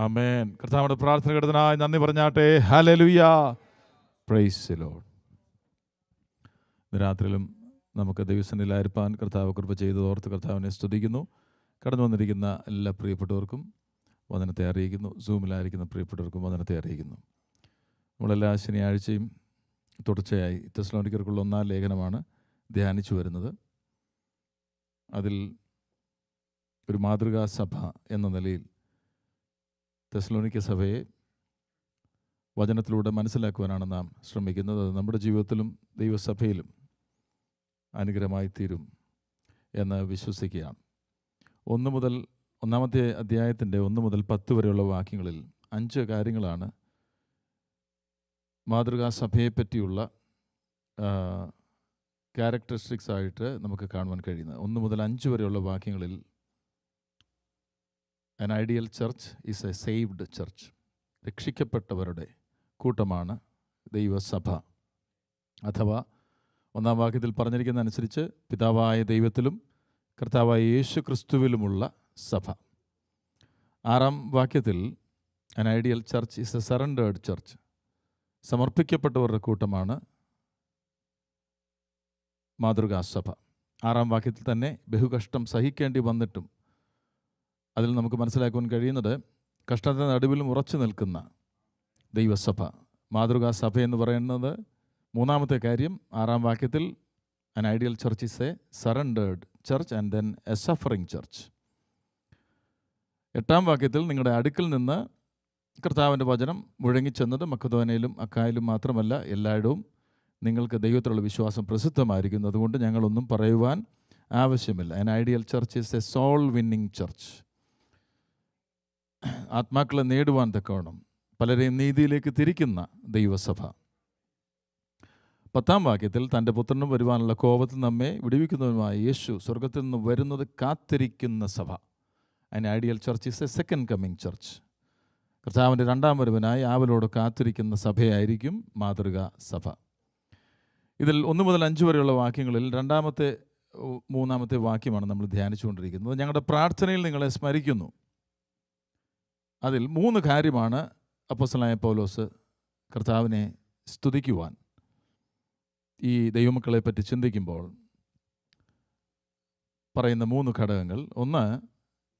ആമേൻ. കർത്താവിന്റെ പ്രാർത്ഥന കേട്ടതിനായി നന്ദി പറഞ്ഞാട്ടെ. ഹല്ലേലൂയ. Praise the Lord. ഇന്ന് രാത്രിയിലും നമുക്ക് ദൈവസന്നിധിയിലായിരിക്കാൻ കർത്താവ് കൃപ ചെയ്ത് ഓർത്ത് കർത്താവിനെ സ്തുതിക്കുന്നു. കടന്നു വന്നിരിക്കുന്ന എല്ലാ പ്രിയപ്പെട്ടവർക്കും വചനത്തെ അറിയിക്കുന്നു. സൂമിലായിരിക്കുന്ന പ്രിയപ്പെട്ടവർക്കും വചനത്തെ അറിയിക്കുന്നു. നമ്മളെല്ലാ ശനിയാഴ്ചയും തുടർച്ചയായി തെസ്സലോനിക്കർക്കുള്ള 1-ാം ലേഖനമാണ് ധ്യാനിച്ചു വരുന്നത്. അതിൽ ഒരു മാതൃകാ സഭ എന്ന നിലയിൽ തെസ്സലോനിക്ക സഭയെ വചനത്തിലൂടെ മനസ്സിലാക്കുവാനാണ് നാം ശ്രമിക്കുന്നത്. അത് നമ്മുടെ ജീവിതത്തിലും ദൈവസഭയിലും അനുഗ്രഹമായി തീരും എന്ന് വിശ്വസിക്കുകയാണ്. 1-ാമത്തെ അധ്യായത്തിൻ്റെ 1 മുതൽ 10 വരെയുള്ള വാക്യങ്ങളിൽ 5 കാര്യങ്ങളാണ് മാതൃകാ സഭയെപ്പറ്റിയുള്ള ക്യാരക്ടറിസ്റ്റിക്സ് ആയിട്ട് നമുക്ക് കാണുവാൻ കഴിയുന്നത്. 1 മുതൽ 5 വരെയുള്ള വാക്യങ്ങളിൽ an ideal church is a saved church. രക്ഷിക്കപ്പെട്ടവരുടെ കൂട്ടമാണ് ദൈവസഭ. അഥവാ 1-ാം വാക്യത്തിൽ പറഞ്ഞിരിക്കുന്ന അനുസരിച്ച് പിതാവായ ദൈവത്തിലും കർത്താവായ യേശു ക്രിസ്തുവിലുമുള്ള സഭ. 6-ാം വാക്യത്തിൽ an ideal church is a surrendered church. സമർപ്പിക്കപ്പെട്ടവരുടെ കൂട്ടമാണ് മാതൃകാ സഭ. 6-ാം വാക്യത്തിൽ തന്നെ ബഹുകഷ്ടം സഹിക്കേണ്ടി വന്നിട്ടും അതിൽ നമുക്ക് മനസ്സിലാക്കുവാൻ കഴിയുന്നത് കഷ്ടത്തിൻ്റെ നടുവിലും ഉറച്ചു നിൽക്കുന്ന ദൈവസഭ. മാതൃകാ സഭ എന്ന് പറയുന്നത് 3-ാമത്തെ കാര്യം. 6-ാം വാക്യത്തിൽ an ideal church is a surrendered church and then a suffering church. 8-ാം വാക്യത്തിൽ നിങ്ങളുടെ അടുക്കൽ നിന്ന് കർത്താവിൻ്റെ വചനം മുഴങ്ങിച്ചെന്നത് മക്കദോനയിലും അക്കായിലും മാത്രമല്ല, എല്ലായിടവും നിങ്ങൾക്ക് ദൈവത്തിലുള്ള വിശ്വാസം പ്രസിദ്ധമായിരിക്കുന്നു. അതുകൊണ്ട് ഞങ്ങളൊന്നും പറയുവാൻ ആവശ്യമില്ല. an ideal church is a soul winning church. ആത്മാക്കളെ നേടുവാൻ തക്കവണ്ണം പലരെയും നീതിയിലേക്ക് തിരിക്കുന്ന ദൈവസഭ. 10-ാം വാക്യത്തിൽ തൻ്റെ പുത്രനും വരുവാനുള്ള കോപത്തിൽ നമ്മെ വിടുവിക്കുന്നതുമായ യേശു സ്വർഗത്തിൽ നിന്ന് വരുന്നത് കാത്തിരിക്കുന്ന സഭ. an ideal church is a second coming church. കർത്താവിൻ്റെ 2-ാം വരവിനായി ആവലോട് കാത്തിരിക്കുന്ന സഭയായിരിക്കും മാതൃകാ സഭ. ഇതിൽ 1 മുതൽ 5 വരെയുള്ള വാക്യങ്ങളിൽ 2-ാമത്തെ 3-ാമത്തെ വാക്യമാണ് നമ്മൾ ധ്യാനിച്ചുകൊണ്ടിരിക്കുന്നത്. ഞങ്ങളുടെ പ്രാർത്ഥനയിൽ നിങ്ങളെ സ്മരിക്കുന്നു. അതിൽ 3 കാര്യമാണ് അപ്പോസ്തലനായ പൗലോസ് കർത്താവിനെ സ്തുതിക്കുവാൻ ഈ ദൈവമക്കളെ പറ്റി ചിന്തിക്കുമ്പോൾ പറയുന്ന 3 ഘടകങ്ങൾ. ഒന്ന്,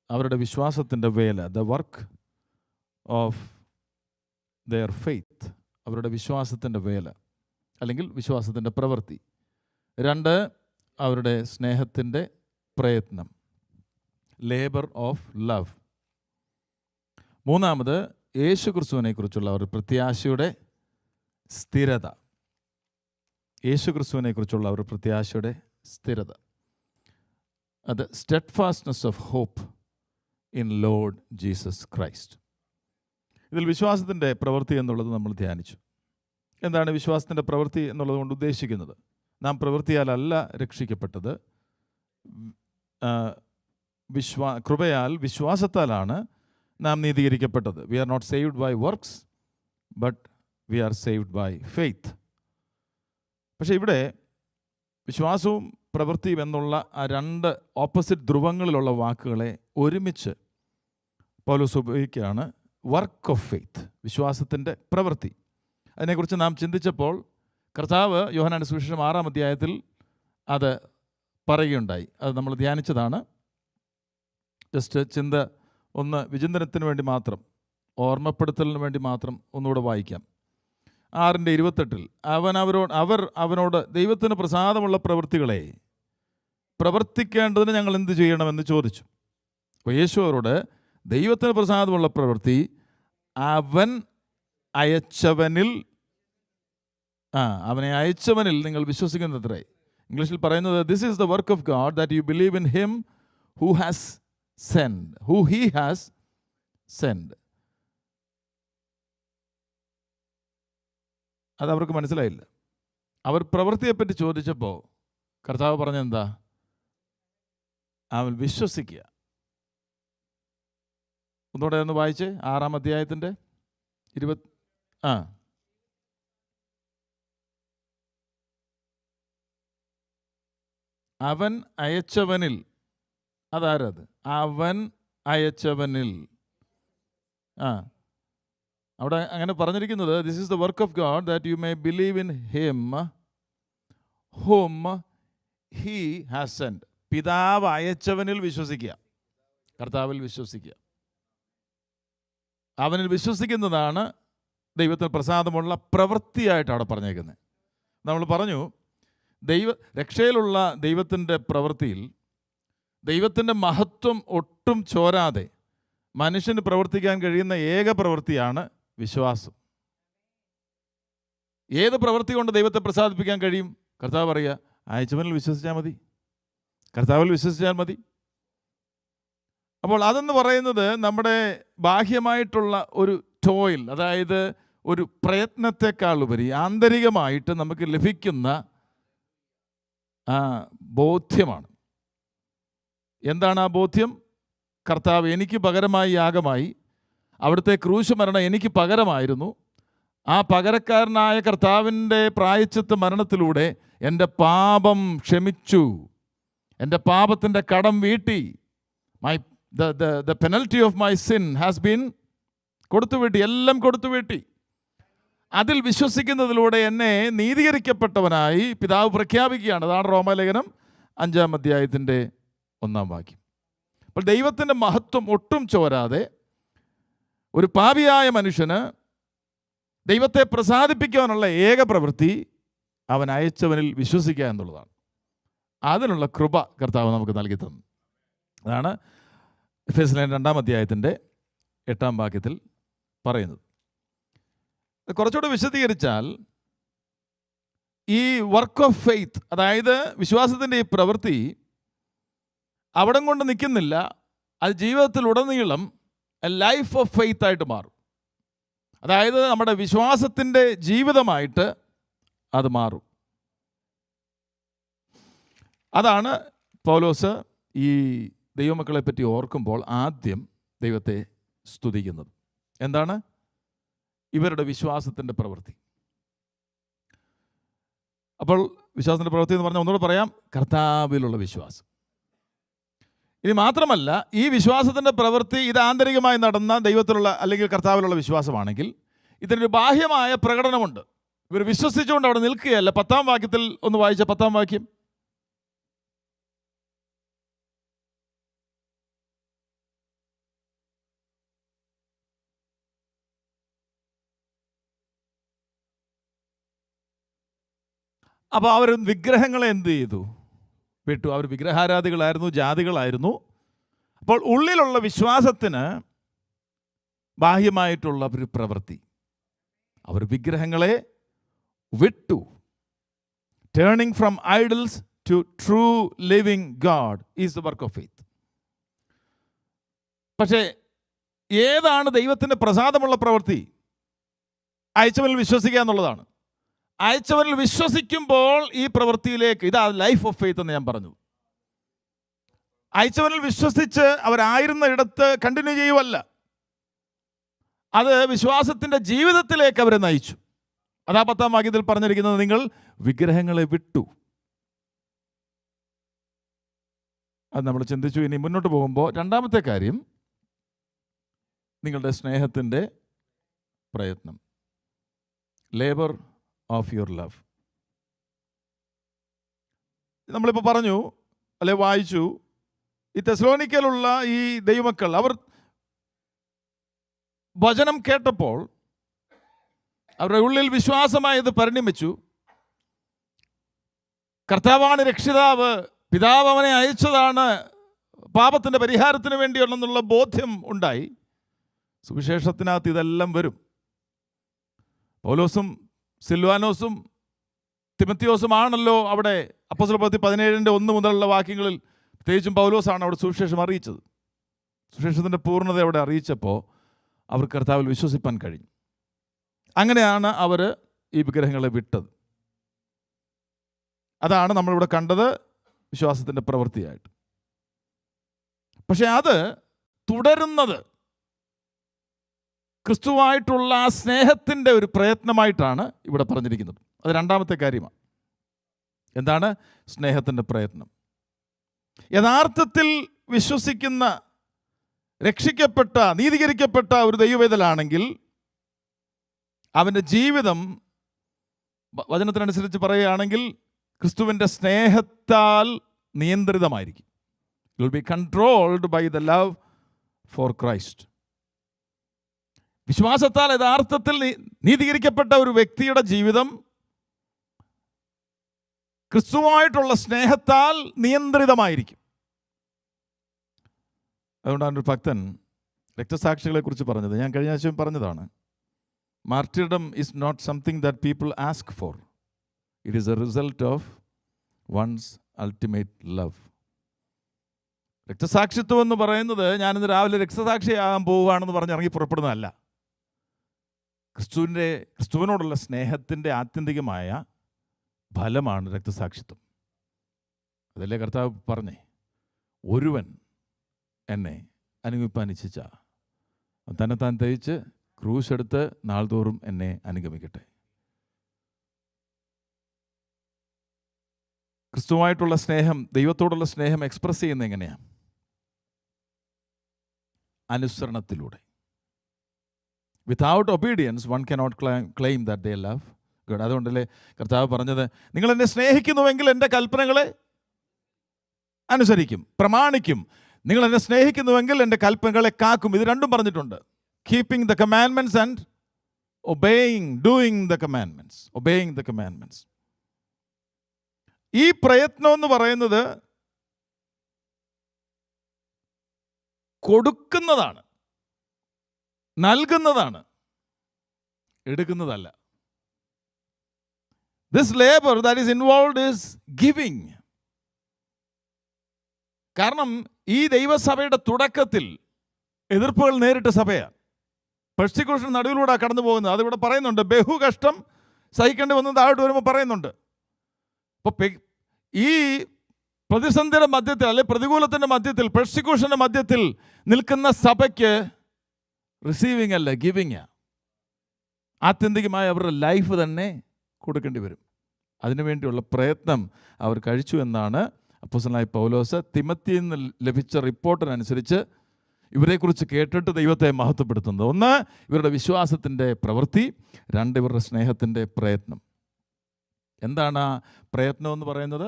അവരുടെ വിശ്വാസത്തിൻ്റെ വേല, the work of their faith, അവരുടെ വിശ്വാസത്തിൻ്റെ വേല അല്ലെങ്കിൽ വിശ്വാസത്തിൻ്റെ പ്രവൃത്തി. 2, അവരുടെ സ്നേഹത്തിൻ്റെ പ്രയത്നം, ലേബർ ഓഫ് ലവ്. 3-ാമത് യേശു ക്രിസ്തുവിനെക്കുറിച്ചുള്ള അവരുടെ പ്രത്യാശയുടെ സ്ഥിരത. യേശു ക്രിസ്തുവിനെക്കുറിച്ചുള്ള അവരുടെ പ്രത്യാശയുടെ സ്ഥിരത, അത് steadfastness of hope in Lord Jesus Christ. ഇതിൽ വിശ്വാസത്തിൻ്റെ പ്രവൃത്തി എന്നുള്ളത് നമ്മൾ ധ്യാനിച്ചു. എന്താണ് വിശ്വാസത്തിൻ്റെ പ്രവൃത്തി എന്നുള്ളത് കൊണ്ട് ഉദ്ദേശിക്കുന്നത്? നാം പ്രവൃത്തിയാലല്ല രക്ഷിക്കപ്പെട്ടത്, കൃപയാൽ വിശ്വാസത്താലാണ് നാം നീതീകരിക്കപ്പെട്ടത്. We are not saved by works but we are saved by faith. പക്ഷേ ഇവിടെ വിശ്വാസവും പ്രവൃത്തിയും എന്നുള്ള ആ 2 ഓപ്പോസിറ്റ് ധ്രുവങ്ങളിലുള്ള വാക്കുകളെ ഒരുമിച്ച് പൗലോസ് ഉപയോഗിക്കുകയാണ്. വർക്ക് ഓഫ് ഫെയ്ത്ത്, വിശ്വാസത്തിൻ്റെ പ്രവൃത്തി. അതിനെക്കുറിച്ച് നാം ചിന്തിച്ചപ്പോൾ കർത്താവ് യോഹന്നാന്റെ സുവിശേഷം 6-ാം അധ്യായത്തിൽ അത് പറയുകയുണ്ടായി. അത് നമ്മൾ ധ്യാനിച്ചതാണ്. ജസ്റ്റ് ചിന്ത ഒന്ന് വിചിന്തനത്തിന് വേണ്ടി മാത്രം, ഓർമ്മപ്പെടുത്തലിന് വേണ്ടി മാത്രം ഒന്നുകൂടെ വായിക്കാം. 6:28 അവർ അവനോട് ദൈവത്തിന് പ്രസാദമുള്ള പ്രവൃത്തികളെ പ്രവർത്തിക്കേണ്ടതിന് ഞങ്ങൾ എന്ത് ചെയ്യണമെന്ന് ചോദിച്ചു. അപ്പോൾ യേശു അവരോട് ദൈവത്തിന് പ്രസാദമുള്ള പ്രവൃത്തി അവൻ അയച്ചവനിൽ അവനെ അയച്ചവനിൽ നിങ്ങൾ വിശ്വസിക്കുന്നത്രേ. ഇംഗ്ലീഷിൽ പറയുന്നത് this is the work of God that you believe in him who has send, who he has send. അതവർക്ക് മനസ്സിലായില്ല. അവർ പ്രവൃത്തിയെപ്പറ്റി ചോദിച്ചപ്പോൾ കർത്താവ് പറഞ്ഞെന്താ? അവൻ വിശ്വസിക്കുക. ഒന്നുകൂടെ ഒന്ന് വായിച്ചേ. 6-ാം അധ്യായത്തിൻ്റെ 20. അവൻ അയച്ചവനിൽ, അതാരത്? അവൻ അയച്ചവനിൽ ആ അവിടെ അങ്ങനെ പറഞ്ഞിരിക്കുന്നത്, this is the work of God that you may believe in him whom he has send. പിതാവ് അയച്ചവനിൽ വിശ്വസിക്കുക, കർത്താവിൽ വിശ്വസിക്കുക. അവനിൽ വിശ്വസിക്കുന്നതാണ് ദൈവത്തിന് പ്രസാദമുള്ള പ്രവൃത്തിയായിട്ട് അവിടെ പറഞ്ഞേക്കുന്നത്. നമ്മൾ പറഞ്ഞു, രക്ഷയിലുള്ള ദൈവത്തിൻ്റെ പ്രവൃത്തിയിൽ ദൈവത്തിൻ്റെ മഹത്വം ഒട്ടും ചോരാതെ മനുഷ്യന് പ്രവർത്തിക്കാൻ കഴിയുന്ന ഏക പ്രവൃത്തിയാണ് വിശ്വാസം. ഏത് പ്രവൃത്തി കൊണ്ട് ദൈവത്തെ പ്രസാദിപ്പിക്കാൻ കഴിയും? കർത്താവ് പറയുക, അയച്ചവനിൽ വിശ്വസിച്ചാൽ മതി, കർത്താവിൽ വിശ്വസിച്ചാൽ മതി. അപ്പോൾ അതെന്ന് പറയുന്നത് നമ്മുടെ ബാഹ്യമായിട്ടുള്ള ഒരു ടോയിൽ, അതായത് ഒരു പ്രയത്നത്തെക്കാളുപരി ആന്തരികമായിട്ട് നമുക്ക് ലഭിക്കുന്ന ബോധ്യമാണ്. എന്താണ് ആ ബോധ്യം? കർത്താവ് എനിക്ക് പകരമായി യാഗമായി, അവിടുത്തെ ക്രൂശ് മരണം എനിക്ക് പകരമായിരുന്നു. ആ പകരക്കാരനായ കർത്താവിൻ്റെ പ്രായശ്ചിത്ത മരണത്തിലൂടെ എൻ്റെ പാപം ക്ഷമിച്ചു, എൻ്റെ പാപത്തിൻ്റെ കടം വീട്ടി. the penalty of my sin has been കൊടുത്തുവീട്ടി, എല്ലാം കൊടുത്തുവീട്ടി. അതിൽ വിശ്വസിക്കുന്നതിലൂടെ എന്നെ നീതീകരിക്കപ്പെട്ടവനായി പിതാവ് പ്രഖ്യാപിക്കുകയാണ്. അതാണ് റോമാലേഖനം 5-ാം അധ്യായത്തിൻ്റെ 1-ാം വാക്യം. അപ്പോൾ ദൈവത്തിൻ്റെ മഹത്വം ഒട്ടും ചോരാതെ ഒരു പാപിയായ മനുഷ്യന് ദൈവത്തെ പ്രസാദിപ്പിക്കാനുള്ള ഏക പ്രവൃത്തി അവൻ അയച്ചവനിൽ വിശ്വസിക്കുക എന്നുള്ളതാണ്. അതിനുള്ള കൃപ കർത്താവ് നമുക്ക് നൽകി തന്നു. അതാണ് എഫേസ്യർ 2-ാം അധ്യായത്തിൻ്റെ 8-ാം വാക്യത്തിൽ പറയുന്നത്. കുറച്ചുകൂടെ വിശദീകരിച്ചാൽ, ഈ വർക്ക് ഓഫ് ഫെയ്ത്ത്, അതായത് വിശ്വാസത്തിൻ്റെ ഈ പ്രവൃത്തി അവിടം കൊണ്ട് നിൽക്കുന്നില്ല, അത് ജീവിതത്തിലുടനീളം ലൈഫ് ഓഫ് ഫെയ്ത്ത് ആയിട്ട് മാറും. അതായത് നമ്മുടെ വിശ്വാസത്തിൻ്റെ ജീവിതമായിട്ട് അത് മാറും. അതാണ് പൗലോസ് ഈ ദൈവമക്കളെ പറ്റി ഓർക്കുമ്പോൾ ആദ്യം ദൈവത്തെ സ്തുതിക്കുന്നത്. എന്താണ്? ഇവരുടെ വിശ്വാസത്തിൻ്റെ പ്രവൃത്തി. അപ്പോൾ വിശ്വാസത്തിൻ്റെ പ്രവൃത്തി എന്ന് പറഞ്ഞാൽ ഒന്നുകൂടെ പറയാം, കർത്താവിലുള്ള വിശ്വാസം. ഇനി മാത്രമല്ല, ഈ വിശ്വാസത്തിൻ്റെ പ്രവൃത്തി ഇത് ആന്തരികമായി നടന്ന ദൈവത്തിലുള്ള അല്ലെങ്കിൽ കർത്താവിലുള്ള വിശ്വാസമാണെങ്കിൽ ഇതിനൊരു ബാഹ്യമായ പ്രകടനമുണ്ട്. ഇവർ വിശ്വസിച്ചുകൊണ്ട് അവിടെ നിൽക്കുകയല്ല. 10-ാം വാക്യത്തിൽ ഒന്ന് വായിച്ച 10-ാം വാക്യം. അപ്പോൾ അവർ വിഗ്രഹങ്ങളെ എന്ത് ചെയ്തു? വിട്ടു. അവർ വിഗ്രഹാരാധികളായിരുന്നു, ജാതികളായിരുന്നു. അപ്പോൾ ഉള്ളിലുള്ള വിശ്വാസത്തിന് ബാഹ്യമായിട്ടുള്ള ഒരു പ്രവൃത്തി, അവർ വിഗ്രഹങ്ങളെ വിട്ടു. Turning from idols to true living God is the work of faith. പക്ഷേ ഏതാണ് ദൈവത്തിൻ്റെ പ്രസാദമുള്ള പ്രവൃത്തി? അയച്ചവനിൽ വിശ്വസിക്കുക എന്നുള്ളതാണ്. അയച്ചവനിൽ വിശ്വസിക്കുമ്പോൾ ഈ പ്രവൃത്തിയിലേക്ക്, ഇതാ ലൈഫ് ഓഫ് ഫെയ്ത്ത് എന്ന് ഞാൻ പറഞ്ഞു. അയച്ചവനിൽ വിശ്വസിച്ച് അവരായിരുന്ന ഇടത്ത് കണ്ടിന്യൂ ചെയ്യുവല്ല, അത് വിശ്വാസത്തിൻ്റെ ജീവിതത്തിലേക്ക് അവരെ നയിച്ചു. അതാ 10-ാം വാക്യത്തിൽ പറഞ്ഞിരിക്കുന്നത്, നിങ്ങൾ വിഗ്രഹങ്ങളെ വിട്ടു. അത് നമ്മൾ ചിന്തിച്ചു. ഇനി മുന്നോട്ട് പോകുമ്പോൾ രണ്ടാമത്തെ കാര്യം, നിങ്ങളുടെ സ്നേഹത്തിൻ്റെ പ്രയത്നം, ലേബർ ഓഫ് യുവർ ലവ്. നമ്മളിപ്പോൾ പറഞ്ഞു, അല്ലെ വായിച്ചു, ഈ തെസ്സലോനിക്കയിലുള്ള ഈ ദൈവമക്കൾ അവർ വചനം കേട്ടപ്പോൾ അവരുടെ ഉള്ളിൽ വിശ്വാസമായത് പരിണമിച്ചു. കർത്താവാണ് രക്ഷിതാവ്, പിതാവ് അവനെ അയച്ചതാണ് പാപത്തിൻ്റെ പരിഹാരത്തിന് വേണ്ടിയുള്ളെന്നുള്ള ബോധ്യം ഉണ്ടായി. സുവിശേഷത്തിനകത്ത് ഇതെല്ലാം വരും. പൗലോസും സിൽവാനോസും തിമത്തിയോസും ആണല്ലോ അവിടെ അപ്പോസ്തലപ്രവൃത്തി 17-1 മുതലുള്ള വാക്യങ്ങളിൽ, പ്രത്യേകിച്ചും പൗലോസാണ് അവിടെ സുവിശേഷം അറിയിച്ചത്. സുവിശേഷത്തിൻ്റെ പൂർണ്ണത അവിടെ അറിയിച്ചപ്പോൾ അവർ കർത്താവിൽ വിശ്വസിപ്പാൻ കഴിഞ്ഞു. അങ്ങനെയാണ് അവർ ഈ വിഗ്രഹങ്ങളെ വിട്ടത്. അതാണ് നമ്മളിവിടെ കണ്ടത് വിശ്വാസത്തിൻ്റെ പ്രവൃത്തിയായിട്ട്. പക്ഷെ അത് തുടരുന്നത് ക്രിസ്തുവായിട്ടുള്ള ആ സ്നേഹത്തിൻ്റെ ഒരു പ്രയത്നമായിട്ടാണ് ഇവിടെ പറഞ്ഞിരിക്കുന്നത്. അത് രണ്ടാമത്തെ കാര്യമാണ്. എന്താണ്? സ്നേഹത്തിൻ്റെ പ്രയത്നം. യഥാർത്ഥത്തിൽ വിശ്വസിക്കുന്ന രക്ഷിക്കപ്പെട്ട, നീതീകരിക്കപ്പെട്ട ഒരു ദൈവവേദലാണെങ്കിൽ അവൻ്റെ ജീവിതം വചനത്തിനനുസരിച്ച് പറയുകയാണെങ്കിൽ ക്രിസ്തുവിൻ്റെ സ്നേഹത്താൽ നിയന്ത്രിതമായിരിക്കും. You will be controlled by the love for Christ. വിശ്വാസത്താൽ യഥാർത്ഥത്തിൽ നീതീകരിക്കപ്പെട്ട ഒരു വ്യക്തിയുടെ ജീവിതം ക്രിസ്തുവായിട്ടുള്ള സ്നേഹത്താൽ നിയന്ത്രിതമായിരിക്കും. അതുകൊണ്ടാണ് ഒരു ഭക്തൻ രക്തസാക്ഷികളെക്കുറിച്ച് പറഞ്ഞത്. ഞാൻ കഴിഞ്ഞ ആഴ്ച പറഞ്ഞതാണ്. Martyrdom is not something that people ask for. It is a result of one's ultimate love. രക്തസാക്ഷിത്വം എന്ന് പറയുന്നത് ഞാനിന്ന് രാവിലെ രക്തസാക്ഷിയാകാൻ പോവുകയാണെന്ന് പറഞ്ഞ് ഇറങ്ങി പുറപ്പെടുന്നതല്ല. ക്രിസ്തുവിനോടുള്ള സ്നേഹത്തിൻ്റെ ആത്യന്തികമായ ഫലമാണ് രക്തസാക്ഷിത്വം. അതല്ലേ കർത്താവ് പറഞ്ഞേ, ഒരുവൻ എന്നെ അനുഗമിപ്പാൻ ഇച്ഛിച്ച തന്നെത്താൻ തയ്ച്ച് ക്രൂശ് എടുത്ത് നാൾതോറും എന്നെ അനുഗമിക്കട്ടെ. ക്രിസ്തുവായിട്ടുള്ള സ്നേഹം, ദൈവത്തോടുള്ള സ്നേഹം എക്സ്പ്രസ് ചെയ്യുന്നത് എങ്ങനെയാണ്? അനുസരണത്തിലൂടെ. Without obedience one cannot claim that they love God. അതുകൊണ്ടല്ലേ കർത്താവ് പറഞ്ഞത്, നിങ്ങൾ എന്നെ സ്നേഹിക്കുന്നുവെങ്കിൽ എൻ്റെ കൽപ്പനകളെ അനുസരിക്കും, പ്രമാണിക്കും. നിങ്ങൾ എന്നെ സ്നേഹിക്കുന്നുവെങ്കിൽ എൻ്റെ കൽപ്പനകളെ കാക്കും. ഇത് രണ്ടും പറഞ്ഞിട്ടുണ്ട്. Keeping the commandments and obeying, doing the commandments, obeying the commandments. ഈ പ്രയത്നം എന്ന് പറയുന്നത് കൊടുക്കുന്നതാണ്, നൽകുന്നതാണ്, എടുക്കുന്നതല്ല. This labor that is involved is giving. കാരണം ഈ ദൈവസഭയുടെ തുടക്കത്തിൽ എതിർപ്പുകൾ നേരിട്ട സഭയാണ്. പെർസിക്യൂഷൻ നടുവിലൂടെ കടന്നു പോകുന്നത്. അതിവിടെ പറയുന്നുണ്ട്. ബഹുകഷ്ടം സഹിക്കേണ്ടി വന്ന് താഴോട്ട് വരുമ്പോൾ പറയുന്നുണ്ട്. അപ്പോൾ ഈ പ്രതിസന്ധിയുടെ മധ്യത്തിൽ, അല്ലെ പ്രതികൂലത്തിൻ്റെ മധ്യത്തിൽ, പെർസിക്യൂഷൻ്റെ മധ്യത്തിൽ നിൽക്കുന്ന സഭയ്ക്ക് റിസീവിങ് അല്ല, ഗിവിങ്. ആത്യന്തികമായി അവരുടെ ലൈഫ് തന്നെ കൊടുക്കേണ്ടി വരും. അതിനുവേണ്ടിയുള്ള പ്രയത്നം അവർ കഴിച്ചു എന്നാണ് അപ്പോസ്തലനായ പൗലോസ് തിമോത്തിയിൽ നിന്ന് ലഭിച്ച റിപ്പോർട്ടിനനുസരിച്ച് ഇവരെക്കുറിച്ച് കേട്ടിട്ട് ദൈവത്തെ മഹത്വപ്പെടുത്തുന്നത്. ഒന്ന്, ഇവരുടെ വിശ്വാസത്തിൻ്റെ പ്രവൃത്തി. രണ്ട്, ഇവരുടെ സ്നേഹത്തിൻ്റെ പ്രയത്നം. എന്താണ് ആ പ്രയത്നം എന്ന് പറയുന്നത്?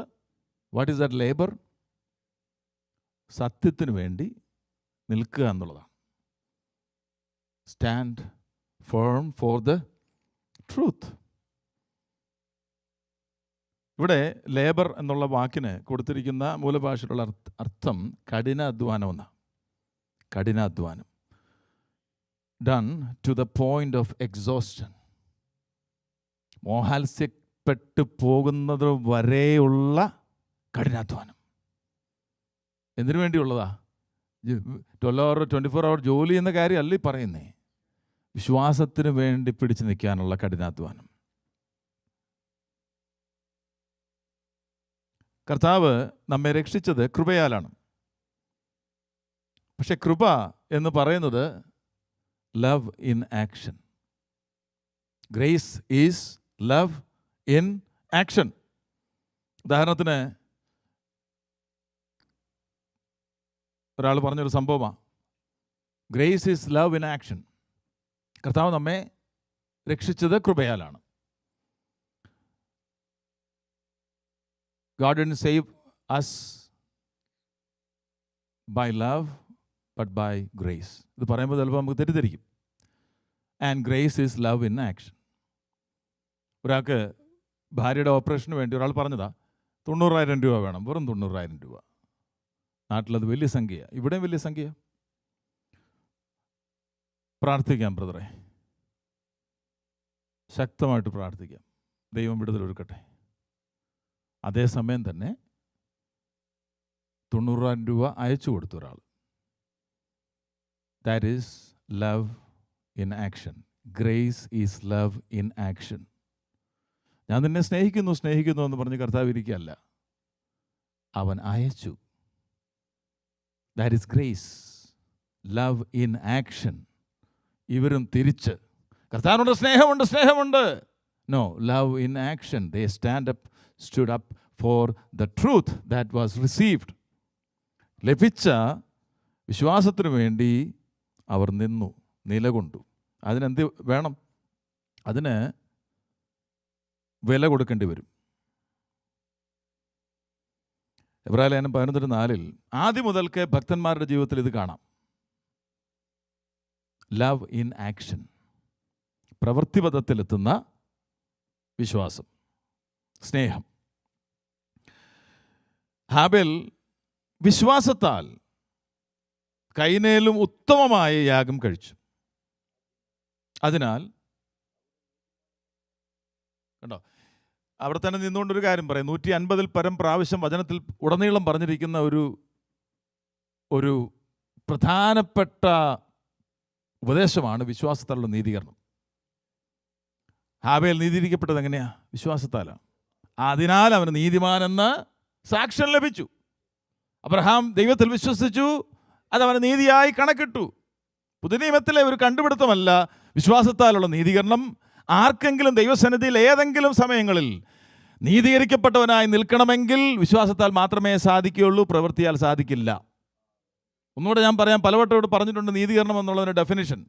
What is that labour? സത്യത്തിന് വേണ്ടി നിൽക്കുക എന്നുള്ളതാണ്. Stand firm for the truth. ഇവിടെ ലേബർ എന്നുള്ള വാക്കിന് കൊടുത്തിരിക്കുന്ന മൂലഭാഷയിലുള്ള അർത്ഥം കഠിനാധ്വാനം. കഠിനാധ്വാനം, done to the point of exhaustion. മോഹാത്സ്യപ്പെട്ടു പോകുന്നത് വരെയുള്ള കഠിനാധ്വാനം. എന്തിനു വേണ്ടിയുള്ളതാ? 12 hour 24 hour ജോലി എന്ന കാര്യമല്ല ഈ പറയുന്നേ. വിശ്വാസത്തിന് വേണ്ടി പിടിച്ചു നിൽക്കാനുള്ള കഠിനാധ്വാനം. കർത്താവ് നമ്മെ രക്ഷിച്ചത് കൃപയാലാണ്. പക്ഷെ കൃപ എന്ന് പറയുന്നത് love in action. Grace is love in action. ഉദാഹരണത്തിന് ഒരാൾ പറഞ്ഞൊരു സംഭവമാണ്, grace is love in action. കർത്താവ് നമ്മെ രക്ഷിച്ചത് കൃപയാലാണ്. God didn't save us by love, but by grace. ഇത് പറയുമ്പോൾ ചിലപ്പോൾ നമുക്ക് തെറ്റിദ്ധരിക്കും. And grace is love in action. ഒരാൾക്ക് ഭാര്യയുടെ ഓപ്പറേഷന് വേണ്ടി ഒരാൾ പറഞ്ഞതാ 90,000 രൂപ വേണം. വെറും 90,000 രൂപ. നാട്ടിലത് വലിയ സംഖ്യയാണ്, ഇവിടെയും വലിയ സംഖ്യ. പ്രാർത്ഥിക്കാം ബ്രദറെ, ശക്തമായിട്ട് പ്രാർത്ഥിക്കാം, ദൈവം വിടുതലൊരുക്കട്ടെ. അതേസമയം തന്നെ 90,000 രൂപ അയച്ചു കൊടുത്ത ഒരാൾ. That is love in action. Grace is love in action. ഞാൻ നിന്നെ സ്നേഹിക്കുന്നു എന്ന് പറഞ്ഞ് കർത്താവ് ഇരിക്കുകയല്ല, അവൻ അയച്ചു. That is grace, love in action. ഇവരും തിരിച്ച് കർത്താവിനോട് സ്നേഹമുണ്ട്. No, love in action. They stood up for the truth that was received. ലഭിച്ച വിശ്വാസത്തിന് വേണ്ടി അവർ നിന്നു, നിലകൊണ്ടു. അതിനെന്ത് വേണം? അതിന് വില കൊടുക്കേണ്ടി വരും. എബ്രായലേഖനം 11:4 ആദ്യം മുതൽക്ക് ഭക്തന്മാരുടെ ജീവിതത്തിൽ ഇത് കാണാം. ലവ് ഇൻ ആക്ഷൻ, പ്രവൃത്തിപഥത്തിലെത്തുന്ന വിശ്വാസം, സ്നേഹം. ഹാബേൽ വിശ്വാസത്താൽ കൈനേലും ഉത്തമമായ യാഗം കഴിച്ചു. അതിനാൽ കണ്ടോ, അവിടെ തന്നെ നിന്നുകൊണ്ടൊരു കാര്യം പറയും. 150 പരം പ്രാവശ്യം വചനത്തിൽ ഉടനീളം പറഞ്ഞിരിക്കുന്ന ഒരു പ്രധാനപ്പെട്ട ഉപദേശമാണ് വിശ്വാസത്താലുള്ള നീതീകരണം. ഹാബേൽ നീതീകരിക്കപ്പെട്ടത് എങ്ങനെയാ? വിശ്വാസത്താലാണ്. അതിനാൽ അവന് നീതിമാനെന്ന് സാക്ഷ്യം ലഭിച്ചു. അബ്രഹാം ദൈവത്തിൽ വിശ്വസിച്ചു, അത് അവന് നീതിയായി കണക്കിട്ടു. പുതിയ നിയമത്തിലെ ഒരു കണ്ടുപിടുത്തമല്ല വിശ്വാസത്താലുള്ള നീതീകരണം. ആർക്കെങ്കിലും ദൈവസന്നിധിയിൽ ഏതെങ്കിലും സമയങ്ങളിൽ നീതീകരിക്കപ്പെട്ടവനായി നിൽക്കണമെങ്കിൽ വിശ്വാസത്താൽ മാത്രമേ സാധിക്കുകയുള്ളൂ, പ്രവൃത്തിയാൽ സാധിക്കില്ല. ഒന്നുകൂടെ ഞാൻ പറയാം, പലവട്ടം ഇവിടെ പറഞ്ഞിട്ടുണ്ട് നീതീകരണം എന്നുള്ളതിൻ്റെ ഡെഫിനിഷൻ.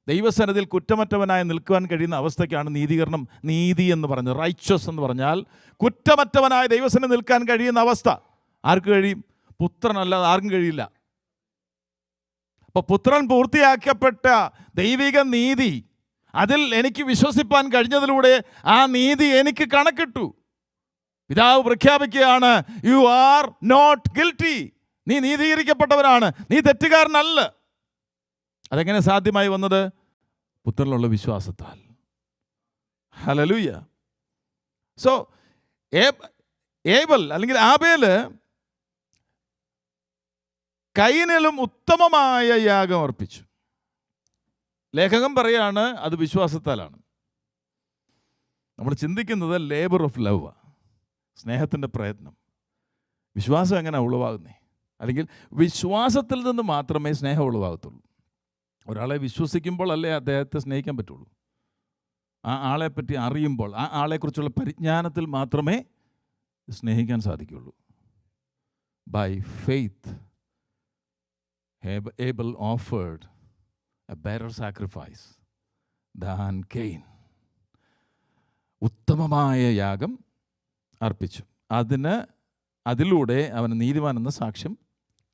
ദൈവസന്നിധിയിൽ കുറ്റമറ്റവനായി നിൽക്കുവാൻ കഴിയുന്ന അവസ്ഥയ്ക്കാണ് നീതീകരണം. നീതി എന്ന് പറഞ്ഞത്, റൈച്ചസ് എന്ന് പറഞ്ഞാൽ കുറ്റമറ്റവനായ ദൈവസന്നിധിയിൽ നിൽക്കാൻ കഴിയുന്ന അവസ്ഥ. ആർക്ക് കഴിയും? പുത്രനല്ലാതെ ആർക്കും കഴിയില്ല. അപ്പോൾ പുത്രൻ പൂർത്തിയാക്കപ്പെട്ട ദൈവിക നീതി, അതിൽ എനിക്ക് വിശ്വസിപ്പാൻ കഴിഞ്ഞതിലൂടെ ആ നീതി എനിക്ക് കണക്കിട്ടു. പിതാവ് പ്രഖ്യാപിക്കുകയാണ്, യു ആർ നോട്ട് ഗിൽറ്റി. നീ നീതീകരിക്കപ്പെട്ടവരാണ്, നീ തെറ്റുകാരനല്ല. അതെങ്ങനെ സാധ്യമായി വന്നത്? പുത്രനിലുള്ള വിശ്വാസത്താൽ. ഹല്ലേലൂയ. സോ ഏബൽ അല്ലെങ്കിൽ ആബേല് കൈനേലും ഉത്തമമായ യാഗം അർപ്പിച്ചു. ലേഖകൻ പറയാണ് അത് വിശ്വാസത്താലാണ്. നമ്മൾ ചിന്തിക്കുന്നത് ലേബർ ഓഫ് ലവ്, സ്നേഹത്തിൻ്റെ പ്രയത്നം. വിശ്വാസം എങ്ങനെ ഉളവാകുന്നേ? അല്ലെങ്കിൽ വിശ്വാസത്തിൽ നിന്ന് മാത്രമേ സ്നേഹം ഉളവാകത്തുള്ളൂ. ഒരാളെ വിശ്വസിക്കുമ്പോൾ അല്ലേ അദ്ദേഹത്തെ സ്നേഹിക്കാൻ പറ്റുള്ളൂ. ആ ആളെപ്പറ്റി അറിയുമ്പോൾ, ആ ആളെക്കുറിച്ചുള്ള പരിജ്ഞാനത്തിൽ മാത്രമേ സ്നേഹിക്കാൻ സാധിക്കുകയുള്ളൂ. By faith Abel offered a better sacrifice than Cain. ഉത്തമമായ യാഗം അർപ്പിച്ചു. അതിലൂടെ അവന് നീതിമാൻ എന്ന സാക്ഷ്യം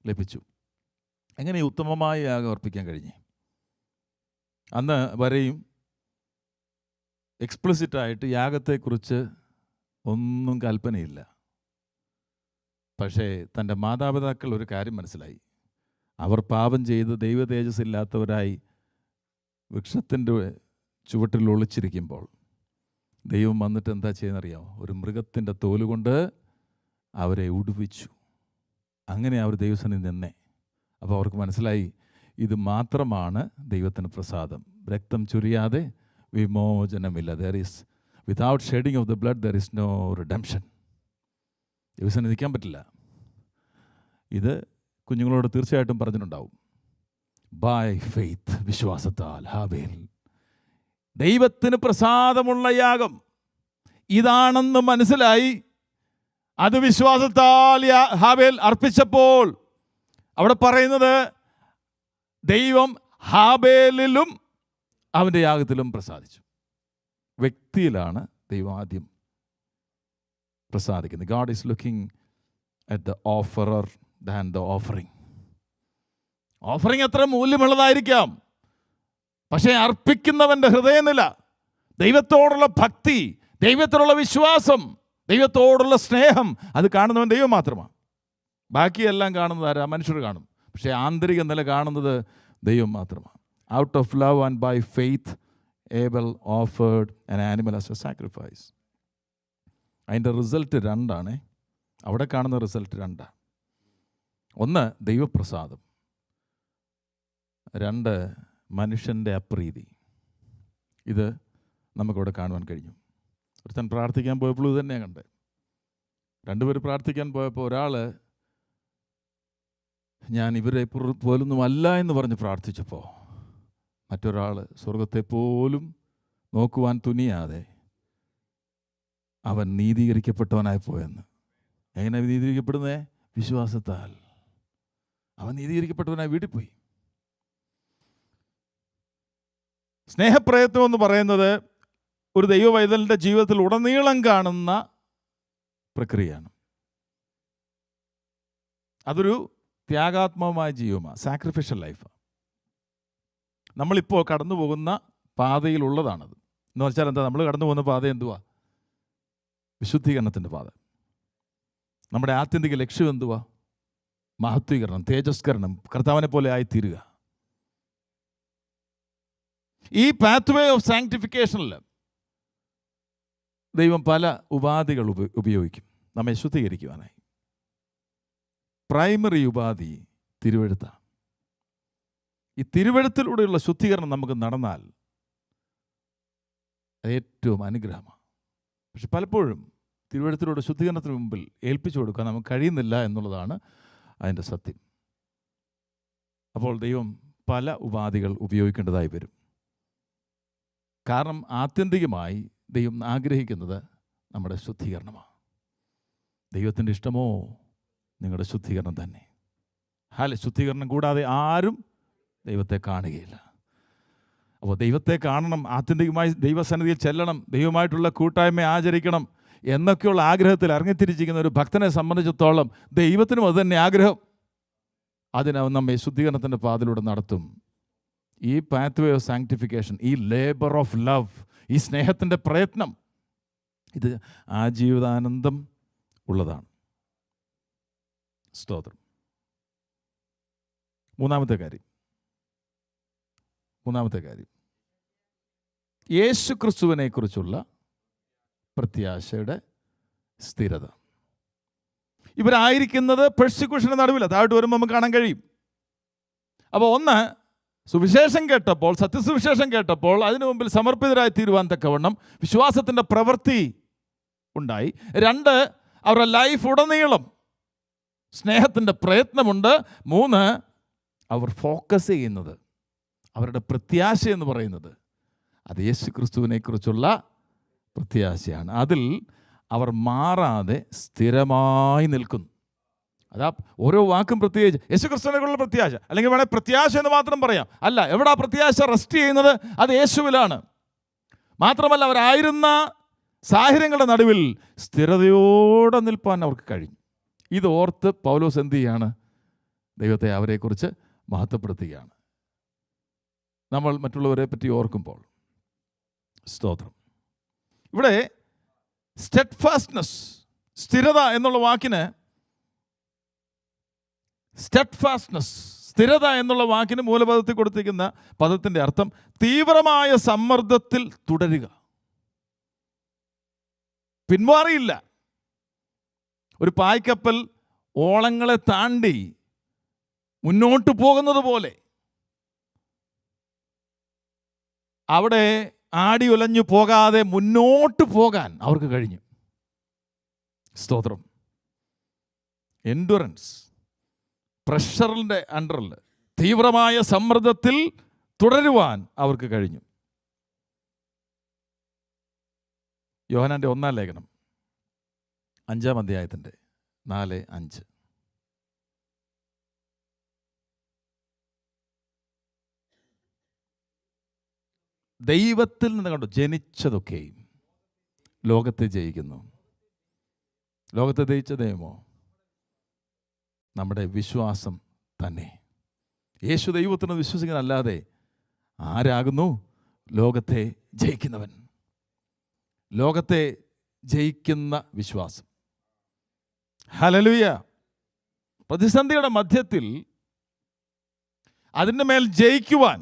ലഭിച്ചു. എങ്ങനെ ഉത്തമമായ യാഗം അർപ്പിക്കാൻ കഴിഞ്ഞേ? അന്ന് വരെയും എക്സ്പ്ലിസിറ്റായിട്ട് യാഗത്തെക്കുറിച്ച് ഒന്നും കൽപ്പനയില്ല. പക്ഷേ തൻ്റെ മാതാപിതാക്കൾ ഒരു കാര്യം മനസ്സിലായി. അവർ പാപം ചെയ്ത് ദൈവ തേജസ് ഇല്ലാത്തവരായി വൃക്ഷത്തിൻ്റെ ചുവട്ടിൽ ഒളിച്ചിരിക്കുമ്പോൾ ദൈവം വന്നിട്ട് എന്താ ചെയ്യുന്നറിയാമോ? ഒരു മൃഗത്തിൻ്റെ തോലുകൊണ്ട് അവരെ ഉടുപ്പിച്ചു. അങ്ങനെ അവർ ദൈവസന്നിധി നിന്നേ. അപ്പോൾ അവർക്ക് മനസ്സിലായി, ഇത് മാത്രമാണ് ദൈവത്തിന് പ്രസാദം. രക്തം ചൊരിയാതെ വിമോചനമില്ല. There is without shedding of the blood there is no redemption. ദൈവസന്നിധി നിൽക്കാൻ പറ്റില്ല. ഇത് കുഞ്ഞുങ്ങളോട് തീർച്ചയായിട്ടും പറഞ്ഞിട്ടുണ്ടാവും. ബൈ ഫെയ്ത്ത്, വിശ്വാസത്താൽ ഹാബേൽ ദൈവത്തിന് പ്രസാദമുള്ള യാഗം ഇതാണെന്ന് മനസ്സിലായി. അത് വിശ്വാസത്താൽ ഹാബേൽ അർപ്പിച്ചപ്പോൾ അവിടെ പറയുന്നത് ദൈവം ഹാബേലിലും അവൻ്റെ യാഗത്തിലും പ്രസാദിച്ചു. വ്യക്തിയിലാണ് ദൈവം ആദ്യം പ്രസാദിക്കുന്നത്. God is looking at the offerer than the offering. Offering എത്ര മൂല്യമുള്ളതായിരിക്കാം, പക്ഷേ അർപ്പിക്കുന്നവൻ്റെ ഹൃദയനില, ദൈവത്തോടുള്ള ഭക്തി, ദൈവത്തോടുള്ള വിശ്വാസം, ദൈവത്തോടുള്ള സ്നേഹം, അത് കാണുന്നവൻ ദൈവം മാത്രമാണ്. ബാക്കിയെല്ലാം കാണുന്നത് ആരാ? മനുഷ്യർ കാണും. പക്ഷേ ആന്തരിക നില കാണുന്നത് ദൈവം മാത്രമാണ്. Out of love and by faith Abel offered an animal as a sacrifice. അതിൻ്റെ റിസൾട്ട് രണ്ടാണ്. അവിടെ കാണുന്ന റിസൾട്ട് രണ്ടാണ്. ഒന്ന് ദൈവപ്രസാദം, രണ്ട് മനുഷ്യൻ്റെ അപ്രീതി. ഇത് നമുക്കിവിടെ കാണുവാൻ കഴിഞ്ഞു. ഒരുത്തൻ പ്രാർത്ഥിക്കാൻ പോയപ്പോൾ ഇത് തന്നെയാണ് കണ്ടത്. രണ്ടുപേർ പ്രാർത്ഥിക്കാൻ പോയപ്പോൾ ഒരാൾ ഞാൻ ഇവരെ പോലൊന്നും അല്ല എന്ന് പറഞ്ഞ് പ്രാർത്ഥിച്ചപ്പോൾ മറ്റൊരാൾ സ്വർഗത്തെ പോലും നോക്കുവാൻ തുനിയാതെ അവൻ നീതീകരിക്കപ്പെട്ടവനായി പോയെന്ന്. എങ്ങനെ നീതീകരിക്കപ്പെടുന്നേ? വിശ്വാസത്താൽ. അവൻ നീതീകരിക്കപ്പെട്ടവനായി വീട്ടിൽ പോയി. സ്നേഹപ്രയത്നം എന്ന് പറയുന്നത് ഒരു ദൈവവൈതലിൻ്റെ ജീവിതത്തിൽ ഉടനീളം കാണുന്ന പ്രക്രിയയാണ്. അതൊരു ത്യാഗാത്മകമായ ജീവിതമാണ്, സാക്രിഫിഷ്യൽ ലൈഫ്. നമ്മളിപ്പോൾ കടന്നു പോകുന്ന പാതയിലുള്ളതാണത്. എന്ന് വെച്ചാൽ എന്താ? നമ്മൾ കടന്നു പോകുന്ന പാത എന്തുവാ? വിശുദ്ധീകരണത്തിൻ്റെ പാത. നമ്മുടെ ആത്യന്തിക ലക്ഷ്യം എന്തുവാ? മഹത്വീകരണം, തേജസ്കരണം, കർത്താവിനെ പോലെ ആയിത്തീരുക. ഈ പാത്വേ ഓഫ് സാങ്ക്ടിഫിക്കേഷനിൽ ദൈവം പല ഉപാധികൾ ഉപയോഗിക്കും നമ്മെ ശുദ്ധീകരിക്കുവാനായി. പ്രൈമറി ഉപാധി തിരുവെഴുത്താണ്. ഈ തിരുവെഴുത്തിലൂടെയുള്ള ശുദ്ധീകരണം നമുക്ക് നടന്നാൽ അത് ഏറ്റവും അനുഗ്രഹമാണ്. പക്ഷെ പലപ്പോഴും തിരുവെഴുത്തിലൂടെ ശുദ്ധീകരണത്തിന് മുമ്പിൽ ഏൽപ്പിച്ചു കൊടുക്കാൻ നമുക്ക് കഴിയുന്നില്ല എന്നുള്ളതാണ് അതിൻ്റെ സത്യം. അപ്പോൾ ദൈവം പല ഉപാധികൾ ഉപയോഗിക്കേണ്ടതായി വരും. കാരണം ആത്യന്തികമായി ദൈവം ആഗ്രഹിക്കുന്നത് നമ്മുടെ ശുദ്ധീകരണമാണ്. ദൈവത്തിൻ്റെ ഇഷ്ടമോ നിങ്ങളുടെ ശുദ്ധീകരണം തന്നെ. ശുദ്ധീകരണം കൂടാതെ ആരും ദൈവത്തെ കാണുകയില്ല. അപ്പോൾ ദൈവത്തെ കാണണം, ആത്യന്തികമായി ദൈവസന്നിധിയിൽ ചെല്ലണം, ദൈവമായിട്ടുള്ള കൂട്ടായ്മ ആചരിക്കണം എന്നൊക്കെയുള്ള ആഗ്രഹത്തിൽ ഇറങ്ങിത്തിരിച്ചിരിക്കുന്ന ഒരു ഭക്തനെ സംബന്ധിച്ചിടത്തോളം ദൈവത്തിനും അത് തന്നെ ആഗ്രഹം. അതിനവൻ നമ്മെ ശുദ്ധീകരണത്തിൻ്റെ പാതയിലൂടെ നടത്തും. ഈ പാത്വേ ഓഫ് സാങ്ക്ടിഫിക്കേഷൻ, ഈ ലേബർ ഓഫ് ലവ്, ഈ സ്നേഹത്തിൻ്റെ പ്രയത്നം, ഇത് ആ ജീവിതാനന്ദം ഉള്ളതാണ്. സ്തോത്രം. മൂന്നാമത്തെ കാര്യം യേശു ക്രിസ്തുവിനെ കുറിച്ചുള്ള പ്രത്യാശയുടെ സ്ഥിരത. ഇവരായിരിക്കുന്നത് പെർസിക്യൂഷൻ്റെ നടുവിൽ. താഴോട്ട് വരുമ്പോൾ നമുക്ക് കാണാൻ കഴിയും. അപ്പോൾ ഒന്ന്, സുവിശേഷം കേട്ടപ്പോൾ, സത്യസുവിശേഷം കേട്ടപ്പോൾ അതിനു മുമ്പിൽ സമർപ്പിതരായി തീരുവാൻ തക്കവണ്ണം വിശ്വാസത്തിൻ്റെ പ്രവൃത്തി ഉണ്ടായി. രണ്ട്, അവരുടെ ലൈഫ് ഉടനീളം സ്നേഹത്തിൻ്റെ പ്രയത്നമുണ്ട്. മൂന്ന്, അവർ ഫോക്കസ് ചെയ്യുന്നത്, അവരുടെ പ്രത്യാശ എന്ന് പറയുന്നത് അത് യേശു ക്രിസ്തുവിനെ കുറിച്ചുള്ള പ്രത്യാശയാണ്. അതിൽ അവർ മാറാതെ സ്ഥിരമായി നിൽക്കുന്നു. അതാ ഓരോ വാക്കും പ്രത്യേകിച്ച് യേശു ക്രിസ്തുവിനെക്കുള്ള പ്രത്യാശ, അല്ലെങ്കിൽ വേണേൽ പ്രത്യാശ എന്ന് മാത്രം പറയാം. അല്ല, എവിടാ പ്രത്യാശ റെസ്റ്റ് ചെയ്യുന്നത്? അത് യേശുവിലാണ്. മാത്രമല്ല, അവരായിരുന്ന സാഹചര്യങ്ങളുടെ നടുവിൽ സ്ഥിരതയോടെ നിൽപ്പാൻ അവർക്ക് കഴിഞ്ഞു. ഇതോർത്ത് പൗലോസ് എന്ത് ചെയ്യാണ്? ദൈവത്തെ, അവരെക്കുറിച്ച് മഹത്വപ്പെടുത്തുകയാണ്. നമ്മൾ മറ്റുള്ളവരെ പറ്റി ഓർക്കുമ്പോൾ, സ്തോത്രം, ഇവിടെ സ്റ്റെഡ്ഫാസ്റ്റ്നെസ്, സ്ഥിരത എന്നുള്ള വാക്കിന്, സ്റ്റെഡ്ഫാസ്റ്റ്നെസ്, സ്ഥിരത എന്നുള്ള വാക്കിന് മൂലപദത്തിൽ കൊടുത്തിരിക്കുന്ന പദത്തിൻ്റെ അർത്ഥം തീവ്രമായ സമ്മർദ്ദത്തിൽ തുടരുക, പിന്മാറിയില്ല. ഒരു പായ്ക്കപ്പൽ ഓളങ്ങളെ താണ്ടി മുന്നോട്ട് പോകുന്നത് പോലെ അവിടെ ആടി ഉലഞ്ഞു പോകാതെ മുന്നോട്ട് പോകാൻ അവർക്ക് കഴിഞ്ഞു. സ്തോത്രം. എൻഡുറൻസ്, പ്രഷറിൻ്റെ അണ്ടറിൽ തീവ്രമായ സമ്മർദ്ദത്തിൽ തുടരുവാൻ അവർക്ക് കഴിഞ്ഞു. യോഹന്നാൻ്റെ 1-ാം ലേഖനം 5-ാം അധ്യായത്തിൻ്റെ 4-5. ദൈവത്തിൽ നിന്ന് കണ്ടു ജനിച്ചതൊക്കെയും ലോകത്തെ ജയിക്കുന്നു. ലോകത്തെ ജയിച്ച ദൈവമോ? നമ്മുടെ വിശ്വാസം തന്നെ. യേശു ദൈവത്തിന് വിശ്വസിക്കുന്നതല്ലാതെ ആരാകുന്നു ലോകത്തെ ജയിക്കുന്നവൻ? ലോകത്തെ ജയിക്കുന്ന വിശ്വാസം. ഹല്ലേലൂയ. പ്രതിസന്ധിയുടെ മധ്യത്തിൽ അതിൻ്റെ മേൽ ജയിക്കുവാൻ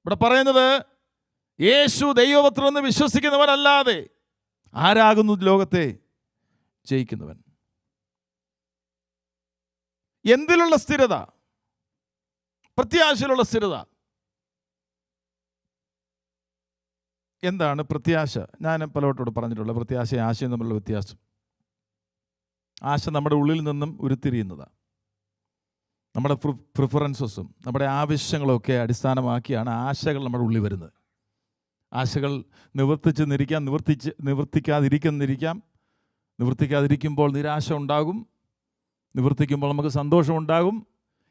ഇവിടെ പറയുന്നത്, യേശു ദൈവപുത്രനെന്ന് വിശ്വസിക്കുന്നവരല്ലാതെ ആരാകുന്നു ലോകത്തെ ജയിക്കുന്നവൻ? എന്തിലുള്ള സ്ഥിരത? പ്രത്യാശയിലുള്ള സ്ഥിരത. എന്താണ് പ്രത്യാശ? ഞാൻ പലവട്ടോട് പറഞ്ഞിട്ടുള്ള പ്രത്യാശയും ആശയും തമ്മിലുള്ള വ്യത്യാസം. ആശ നമ്മുടെ ഉള്ളിൽ നിന്നും ഉരുത്തിരിയുന്നതാണ്. നമ്മുടെ പ്രിഫറൻസസും നമ്മുടെ ആവശ്യങ്ങളും ഒക്കെ അടിസ്ഥാനമാക്കിയാണ് ആശകൾ നമ്മുടെ ഉള്ളിൽ വരുന്നത്. ആശകൾ നിവർത്തിക്കാതിരിക്കുമ്പോൾ നിരാശ ഉണ്ടാകും. നിവർത്തിക്കുമ്പോൾ നമുക്ക് സന്തോഷമുണ്ടാകും.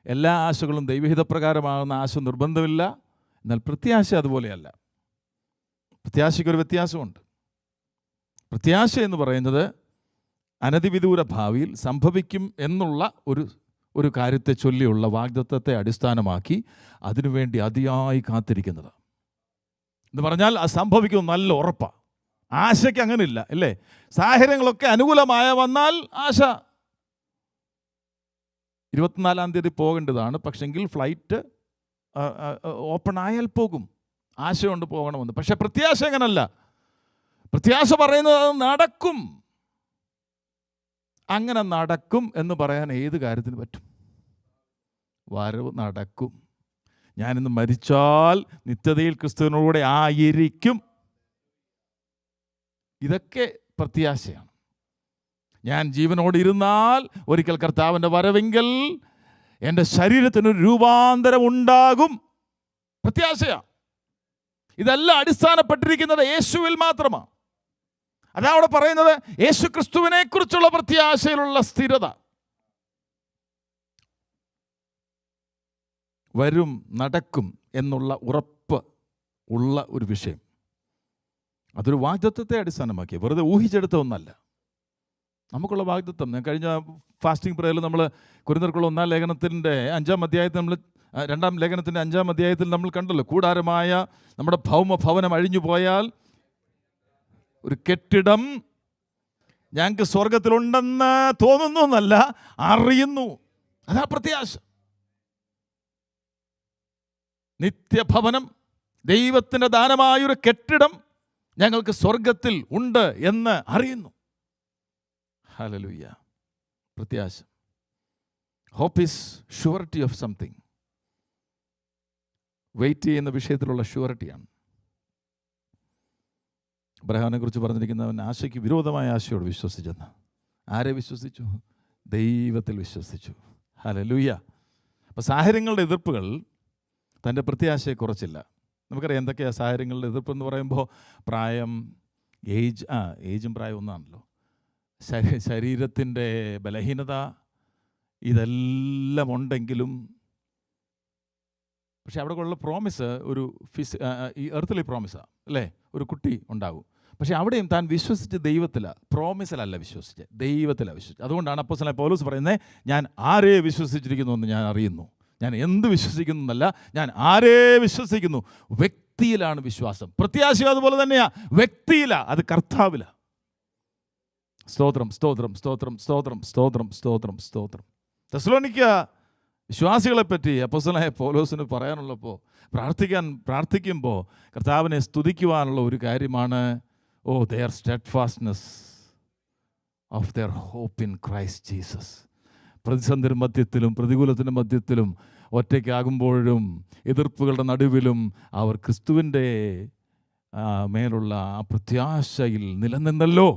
എല്ലാ ആശകളും ദൈവഹിതപ്രകാരമാകുന്ന ആശ നിർബന്ധമില്ല. എന്നാൽ പ്രത്യാശ അതുപോലെയല്ല. പ്രത്യാശയ്ക്കൊരു വ്യത്യാസമുണ്ട്. പ്രത്യാശ എന്ന് പറയുന്നത് അനധിവിദൂര ഭാവിയിൽ സംഭവിക്കും എന്നുള്ള ഒരു കാര്യത്തെ ചൊല്ലിയുള്ള വാഗ്ദത്തത്തെ അടിസ്ഥാനമാക്കി അതിനുവേണ്ടി അതിയായി കാത്തിരിക്കുന്നത് എന്ന് പറഞ്ഞാൽ അത് സംഭവിക്കും നല്ല ഉറപ്പാണ്. ആശയ്ക്ക് അങ്ങനെയില്ല, അല്ലേ? സാഹചര്യങ്ങളൊക്കെ അനുകൂലമായ വന്നാൽ ആശ 24-ാം തീയതി പോകേണ്ടതാണ്. പക്ഷെങ്കിൽ ഫ്ലൈറ്റ് ഓപ്പൺ ആയാൽ പോകും. ആശ കൊണ്ട് പോകണമെന്ന്. പക്ഷെ പ്രത്യാശ അങ്ങനല്ല. പ്രത്യാശ പറയുന്നത് അത് നടക്കും. അങ്ങനെ നടക്കും എന്ന് പറയാൻ ഏത് കാര്യത്തിന് പറ്റും? വരവ് നടക്കും. ഞാനിന്ന് മരിച്ചാൽ നിത്യതയിൽ ക്രിസ്തുവിനോടുകൂടെ ആയിരിക്കും. ഇതൊക്കെ പ്രത്യാശയാണ്. ഞാൻ ജീവനോട് ഇരുന്നാൽ ഒരിക്കൽ കർത്താവിൻ്റെ വരവെങ്കിൽ എൻ്റെ ശരീരത്തിനൊരു രൂപാന്തരം ഉണ്ടാകും. പ്രത്യാശയാണ്. ഇതെല്ലാം അടിസ്ഥാനപ്പെട്ടിരിക്കുന്നത് യേശുവിൽ മാത്രമാണ്. അതാ അവിടെ പറയുന്നത് യേശു ക്രിസ്തുവിനെ കുറിച്ചുള്ള പ്രത്യാശയിലുള്ള സ്ഥിരത. വരും, നടക്കും എന്നുള്ള ഉറപ്പ് ഉള്ള ഒരു വിഷയം. അതൊരു വാഗ്ദത്തത്തെ അടിസ്ഥാനമാക്കി, വെറുതെ ഊഹിച്ചെടുത്ത ഒന്നല്ല. നമുക്കുള്ള വാഗ്ദത്തം കഴിഞ്ഞ ഫാസ്റ്റിംഗ് പ്രേയറിൽ നമ്മൾ കൊരിന്ത്യർക്കുള്ള 1-ാം ലേഖനത്തിൻ്റെ 5-ാം അധ്യായത്തിൽ നമ്മൾ 2-ാം ലേഖനത്തിൻ്റെ 5-ാം അധ്യായത്തിൽ നമ്മൾ കണ്ടല്ലോ, കൂടാരമായ നമ്മുടെ ഭൗമഭവനം അഴിഞ്ഞു പോയാൽ ഒരു കെട്ടിടം ഞങ്ങൾക്ക് സ്വർഗത്തിലുണ്ടെന്ന് തോന്നുന്നു എന്നല്ല, അറിയുന്നു. അതാ പ്രത്യാശ. നിത്യഭവനം, ദൈവത്തിൻ്റെ ദാനമായൊരു കെട്ടിടം ഞങ്ങൾക്ക് സ്വർഗത്തിൽ ഉണ്ട് എന്ന് അറിയുന്നു. ഹല്ലേലൂയ. പ്രത്യാശ. Hope is surety of something. Wait ചെയ്യുന്ന വിഷയത്തിലുള്ള ഷുവറിറ്റിയാണ്. അബ്രഹാമിനെ കുറിച്ച് പറഞ്ഞിരിക്കുന്നവൻ ആശയ്ക്ക് വിരോധമായ ആശയോട് വിശ്വസിച്ചെന്ന്. ആരെ വിശ്വസിച്ചു? ദൈവത്തിൽ വിശ്വസിച്ചു. ഹല്ലേലൂയ. അപ്പോൾ സാഹചര്യങ്ങളുടെ എതിർപ്പുകൾ തൻ്റെ പ്രത്യാശയെ കുറച്ചില്ല. നമുക്കറിയാം എന്തൊക്കെയാണ് സാഹചര്യങ്ങളുടെ എതിർപ്പെന്ന് പറയുമ്പോൾ. പ്രായം, ഏജും പ്രായം ഒന്നാണല്ലോ. ശരീരത്തിൻ്റെ ബലഹീനത, ഇതെല്ലാം ഉണ്ടെങ്കിലും പക്ഷെ അവിടെ ഉള്ള പ്രോമിസ് ഒരു ഈ എർത്തലി പ്രോമിസാണ്, അല്ലേ? ഒരു കുട്ടി ഉണ്ടാകും. പക്ഷെ അവിടെയും താൻ വിശ്വസിച്ച് ദൈവത്തിലാണ്, പ്രോമിസിലല്ല വിശ്വസിച്ച്, ദൈവത്തിലാണ് വിശ്വസിച്ച്. അതുകൊണ്ടാണ് അപ്പോസ്തലനായ പൗലോസ് പറയുന്നത്, ഞാൻ ആരെ വിശ്വസിച്ചിരിക്കുന്നു എന്ന് ഞാൻ അറിയുന്നു. ഞാൻ എന്ത് വിശ്വസിക്കുന്നു എന്നല്ല, ഞാൻ ആരെ വിശ്വസിക്കുന്നു. വ്യക്തിയിലാണ് വിശ്വാസം. പ്രത്യാശ അതുപോലെ തന്നെയാണ്, വ്യക്തിയിലാണ്, അത് കർത്താവിലാണ്. സ്തോത്രം, സ്തോത്രം, സ്തോത്രം, സ്തോത്രം, സ്തോത്രം, സ്തോത്രം, സ്തോത്രം. തെസ്സലോനിക്ക വിശ്വാസികളെപ്പറ്റി അപ്പോസ്തലനായ പൗലോസിന് പറയാനുള്ളപ്പോൾ പ്രാർത്ഥിക്കുമ്പോൾ കർത്താവിനെ സ്തുതിക്കുവാനുള്ള ഒരു കാര്യമാണ്, their steadfastness of their hope in Christ Jesus. പ്രതിസന്ധിയുടെ മധ്യത്തിലും പ്രതികൂലത്തിൻ്റെ മധ്യത്തിലും ഒറ്റയ്ക്കാകുമ്പോഴും എതിർപ്പുകളുടെ നടുവിലും അവർ ക്രിസ്തുവിൻ്റെ മേലുള്ള ആ പ്രത്യാശയിൽ നിലനിന്നല്ലോ.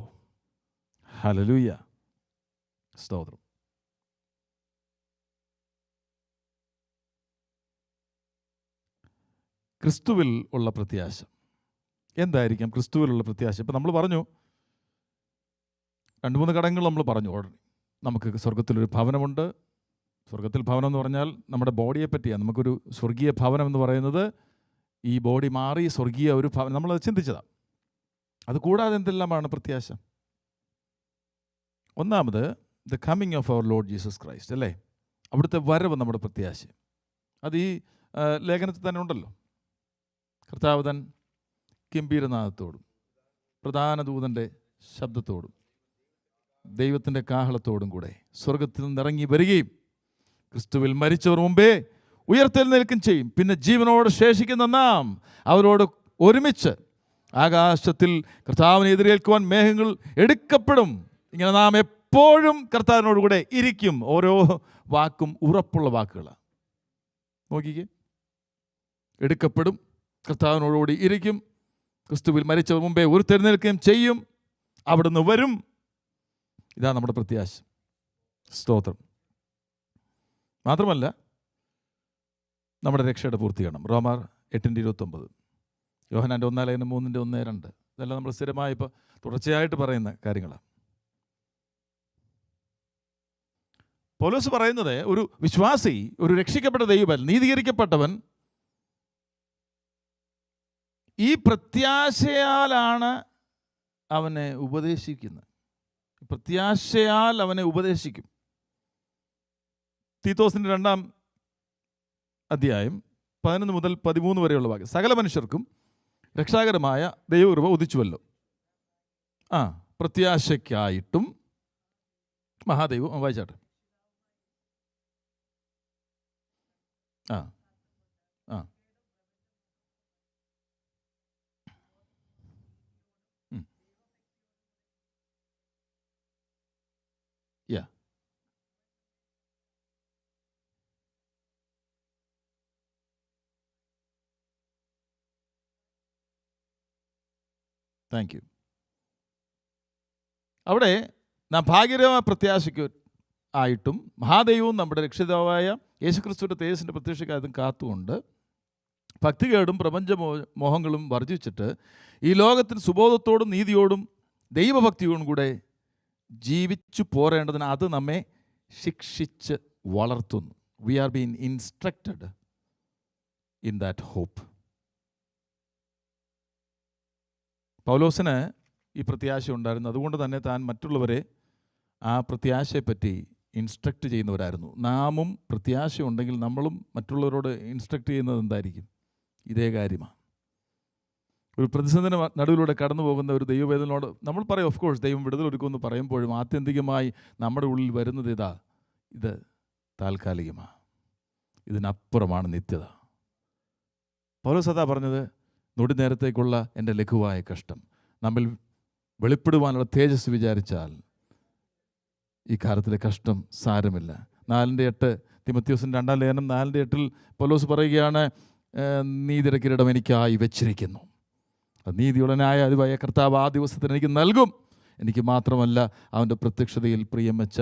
ഹല്ലേലൂയ. സ്തോത്രം. ക്രിസ്തുവിൽ ഉള്ള പ്രത്യാശ എന്തായിരിക്കാം? ക്രിസ്തുവിലുള്ള പ്രത്യാശ ഇപ്പം നമ്മൾ പറഞ്ഞു, 2-3 ഘടകങ്ങൾ നമ്മൾ പറഞ്ഞു ഓൾറെഡി. നമുക്ക് സ്വർഗത്തിലൊരു ഭവനമുണ്ട്. സ്വർഗത്തിൽ ഭവനം എന്ന് പറഞ്ഞാൽ നമ്മുടെ ബോഡിയെ പറ്റിയാണ്. നമുക്കൊരു സ്വർഗീയ ഭവനം എന്ന് പറയുന്നത് ഈ ബോഡി മാറി സ്വർഗീയ ഒരു ഭവനം, നമ്മളത് ചിന്തിച്ചതാണ്. അത് കൂടാതെ എന്തെല്ലാമാണ് പ്രത്യാശ? ഒന്നാമത് the coming of our Lord Jesus Christ, അല്ലേ? അവിടുത്തെ വരവ് നമ്മുടെ പ്രത്യാശ. അത് ഈ ലേഖനത്തിൽ തന്നെ ഉണ്ടല്ലോ. കർത്താവ് തൻ ഗംഭീരനാദത്തോടും പ്രധാന ദൂതൻ്റെ ശബ്ദത്തോടും ദൈവത്തിൻ്റെ കാഹളത്തോടും കൂടെ സ്വർഗത്തിൽ നിന്നിറങ്ങി വരികയും ക്രിസ്തുവിൽ മരിച്ചവർ മുമ്പേ ഉയർത്തെഴുന്നേൽക്കുകയും ചെയ്യും. പിന്നെ ജീവനോട് ശേഷിക്കുന്ന നാം അവരോട് ഒരുമിച്ച് ആകാശത്തിൽ കർത്താവിനെ എതിരേൽക്കുവാൻ മേഘങ്ങൾ എടുക്കപ്പെടും. ഇങ്ങനെ നാം എപ്പോഴും കർത്താവിനോടുകൂടെ ഇരിക്കും. ഓരോ വാക്കും ഉറപ്പുള്ള വാക്കുകളാണ്. നോക്കിക്കേ, എടുക്കപ്പെടും, കർത്താവിനോടുകൂടി ഇരിക്കും, ക്രിസ്തുവിൽ മരിച്ചവർ മുമ്പേ ഉയർത്തെഴുന്നേൽക്കുകയും ചെയ്യും, അവിടുന്ന് വരും. ഇതാണ് നമ്മുടെ പ്രത്യാശ. സ്തോത്രം. മാത്രമല്ല നമ്മുടെ രക്ഷയുടെ പൂർത്തീകരണം. റോമർ 8:29, യോഹന്നാൻ്റെ 1 ലേഖനം 3:1-2. ഇതെല്ലാം നമ്മൾ സ്ഥിരമായി ഇപ്പോൾ തുടർച്ചയായിട്ട് പറയുന്ന കാര്യങ്ങളാണ്. പൗലോസ് പറയുന്നത് ഒരു വിശ്വാസി, ഒരു രക്ഷിക്കപ്പെട്ട ദൈവം, നീതീകരിക്കപ്പെട്ടവൻ ഈ പ്രത്യാശയാലാണ് അവനെ ഉപദേശിക്കുന്നത്. പ്രത്യാശയാൽ അവനെ ഉപദേശിക്കും. തീത്തോസിൻ്റെ 2-ാം അധ്യായം 11 മുതൽ 13 വരെയുള്ള വാക്യം. സകല മനുഷ്യർക്കും രക്ഷാകരമായ ദൈവകൃപ ഉദിച്ചുവല്ലോ. പ്രത്യാശയ്ക്കായിട്ടും മഹാദൈവം വായിച്ചാട്ടെ. ആ ആ യാ താങ്ക് യു. അവിടെ നാം ഭാഗ്യകരമായ പ്രത്യാശയ്ക്ക് ആയിട്ടും മഹാദൈവവും നമ്മുടെ രക്ഷിതാവായ യേശുക്രിസ്തുവിൻ്റെ തേജസ്സിൻ്റെ പ്രത്യക്ഷക്കാലത്തും കാത്തുകൊണ്ട് ഭക്തികേടും പ്രപഞ്ച മോഹങ്ങളും വർജിച്ചിട്ട് ഈ ലോകത്തിന് സുബോധത്തോടും നീതിയോടും ദൈവഭക്തിയോടും കൂടെ ജീവിച്ചു പോരേണ്ടതിന് അത് നമ്മെ ശിക്ഷിച്ച് വളർത്തുന്നു. We are been instructed in that hope. പൗലോസിന് ഈ പ്രത്യാശ ഉണ്ടായിരുന്നു. അതുകൊണ്ട് തന്നെ താൻ മറ്റുള്ളവരെ ആ പ്രത്യാശയെപ്പറ്റി ഇൻസ്ട്രക്റ്റ് ചെയ്യുന്നവരായിരുന്നു. നാമും പ്രത്യാശ ഉണ്ടെങ്കിൽ നമ്മളും മറ്റുള്ളവരോട് ഇൻസ്ട്രക്റ്റ് ചെയ്യുന്നത് എന്തായിരിക്കും? ഇതേ കാര്യമാണ്. ഒരു പ്രതിസന്ധിയുടെ നടുവിലൂടെ കടന്നു പോകുന്ന ഒരു ദൈവവേദനയോട് നമ്മൾ പറയും, ഓഫ് കോഴ്സ് ദൈവം വിടുതലൊരുക്കുമെന്ന് പറയുമ്പോഴും ആത്യന്തികമായി നമ്മുടെ ഉള്ളിൽ വരുന്നത് ഇത് താൽക്കാലികമാണ്, ഇതിനപ്പുറമാണ് നിത്യത. പൗലോസ് അതാ പറഞ്ഞത്, നൊടി നേരത്തേക്കുള്ള എൻ്റെ ലഘുവായ കഷ്ടം നമ്മിൽ വെളിപ്പെടുവാനുള്ള തേജസ് വിചാരിച്ചാൽ ഈ കാലത്തിലെ കഷ്ടം സാരമില്ല. 4:8 തിമോഥെയോസിൻ്റെ 2-ാം ലേഖനം 4:8 പൗലോസ് പറയുകയാണ്, നീതിയുടെ കിരീടം എനിക്കായി വെച്ചിരിക്കുന്നു, നീതിയുള്ള ന്യായാധിപനായ കർത്താവ് ആ ദിവസത്തിന് എനിക്ക് നൽകും, എനിക്ക് മാത്രമല്ല അവൻ്റെ പ്രത്യക്ഷതയിൽ പ്രിയം വെച്ച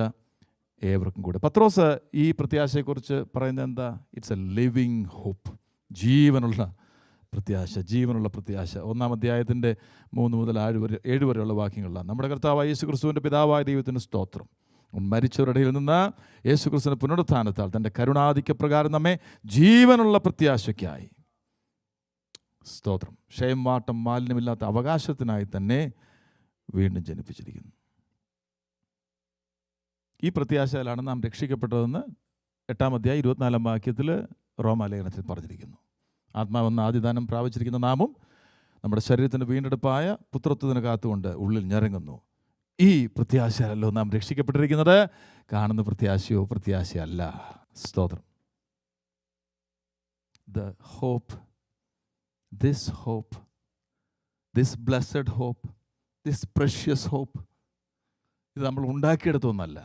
ഏവർക്കും കൂടെ. പത്രോസ് ഈ പ്രത്യാശയെക്കുറിച്ച് പറയുന്നത് എന്താ? ഇറ്റ്സ് എ ലിവിങ് ഹോപ്പ്, ജീവനുള്ള പ്രത്യാശ, ജീവനുള്ള പ്രത്യാശ. 1-ാം അധ്യായത്തിൻ്റെ 3 മുതൽ 7 വരെയുള്ള വാക്യങ്ങളാണ്. നമ്മുടെ കർത്താവായ യേശുക്രിസ്തുവിൻ്റെ പിതാവായ ദൈവത്തിന് സ്തോത്രം. മരിച്ചവരുടെ ഇടയിൽ നിന്ന് യേശുക്രിസ്തുവിൻ്റെ പുനരുത്ഥാനത്താൽ തൻ്റെ കരുണാധിക്യപ്രകാരം നമ്മെ ജീവനുള്ള പ്രത്യാശയ്ക്കായി, സ്തോത്രം, ക്ഷയം വാട്ടം മാലിന്യമില്ലാത്ത അവകാശത്തിനായി തന്നെ വീണ്ടും ജനിപ്പിച്ചിരിക്കുന്നു. ഈ പ്രത്യാശയിലാണ് നാം രക്ഷിക്കപ്പെട്ടതെന്ന് 8-ാം അധ്യായം 24-ാം വാക്യത്തിൽ റോമാലേഖനത്തിൽ പറഞ്ഞിരിക്കുന്നു. ആത്മാവെന്ന ആദിദാനം പ്രാപിച്ചിരിക്കുന്ന നാമും നമ്മുടെ ശരീരത്തിൻ്റെ വീണ്ടെടുപ്പായ പുത്രത്വത്തിന് കാത്തുകൊണ്ട് ഉള്ളിൽ ഞരങ്ങുന്നു. ഈ പ്രത്യാശയല്ലോ നാം രക്ഷിക്കപ്പെട്ടിരിക്കുന്നത്. കാണുന്ന പ്രത്യാശയോ പ്രത്യാശയല്ല. സ്തോത്രം. The hope, this hope, this blessed hope, this precious hope, ഇത് നമ്മൾ ഉണ്ടാക്കിയെടുത്തൊന്നല്ല.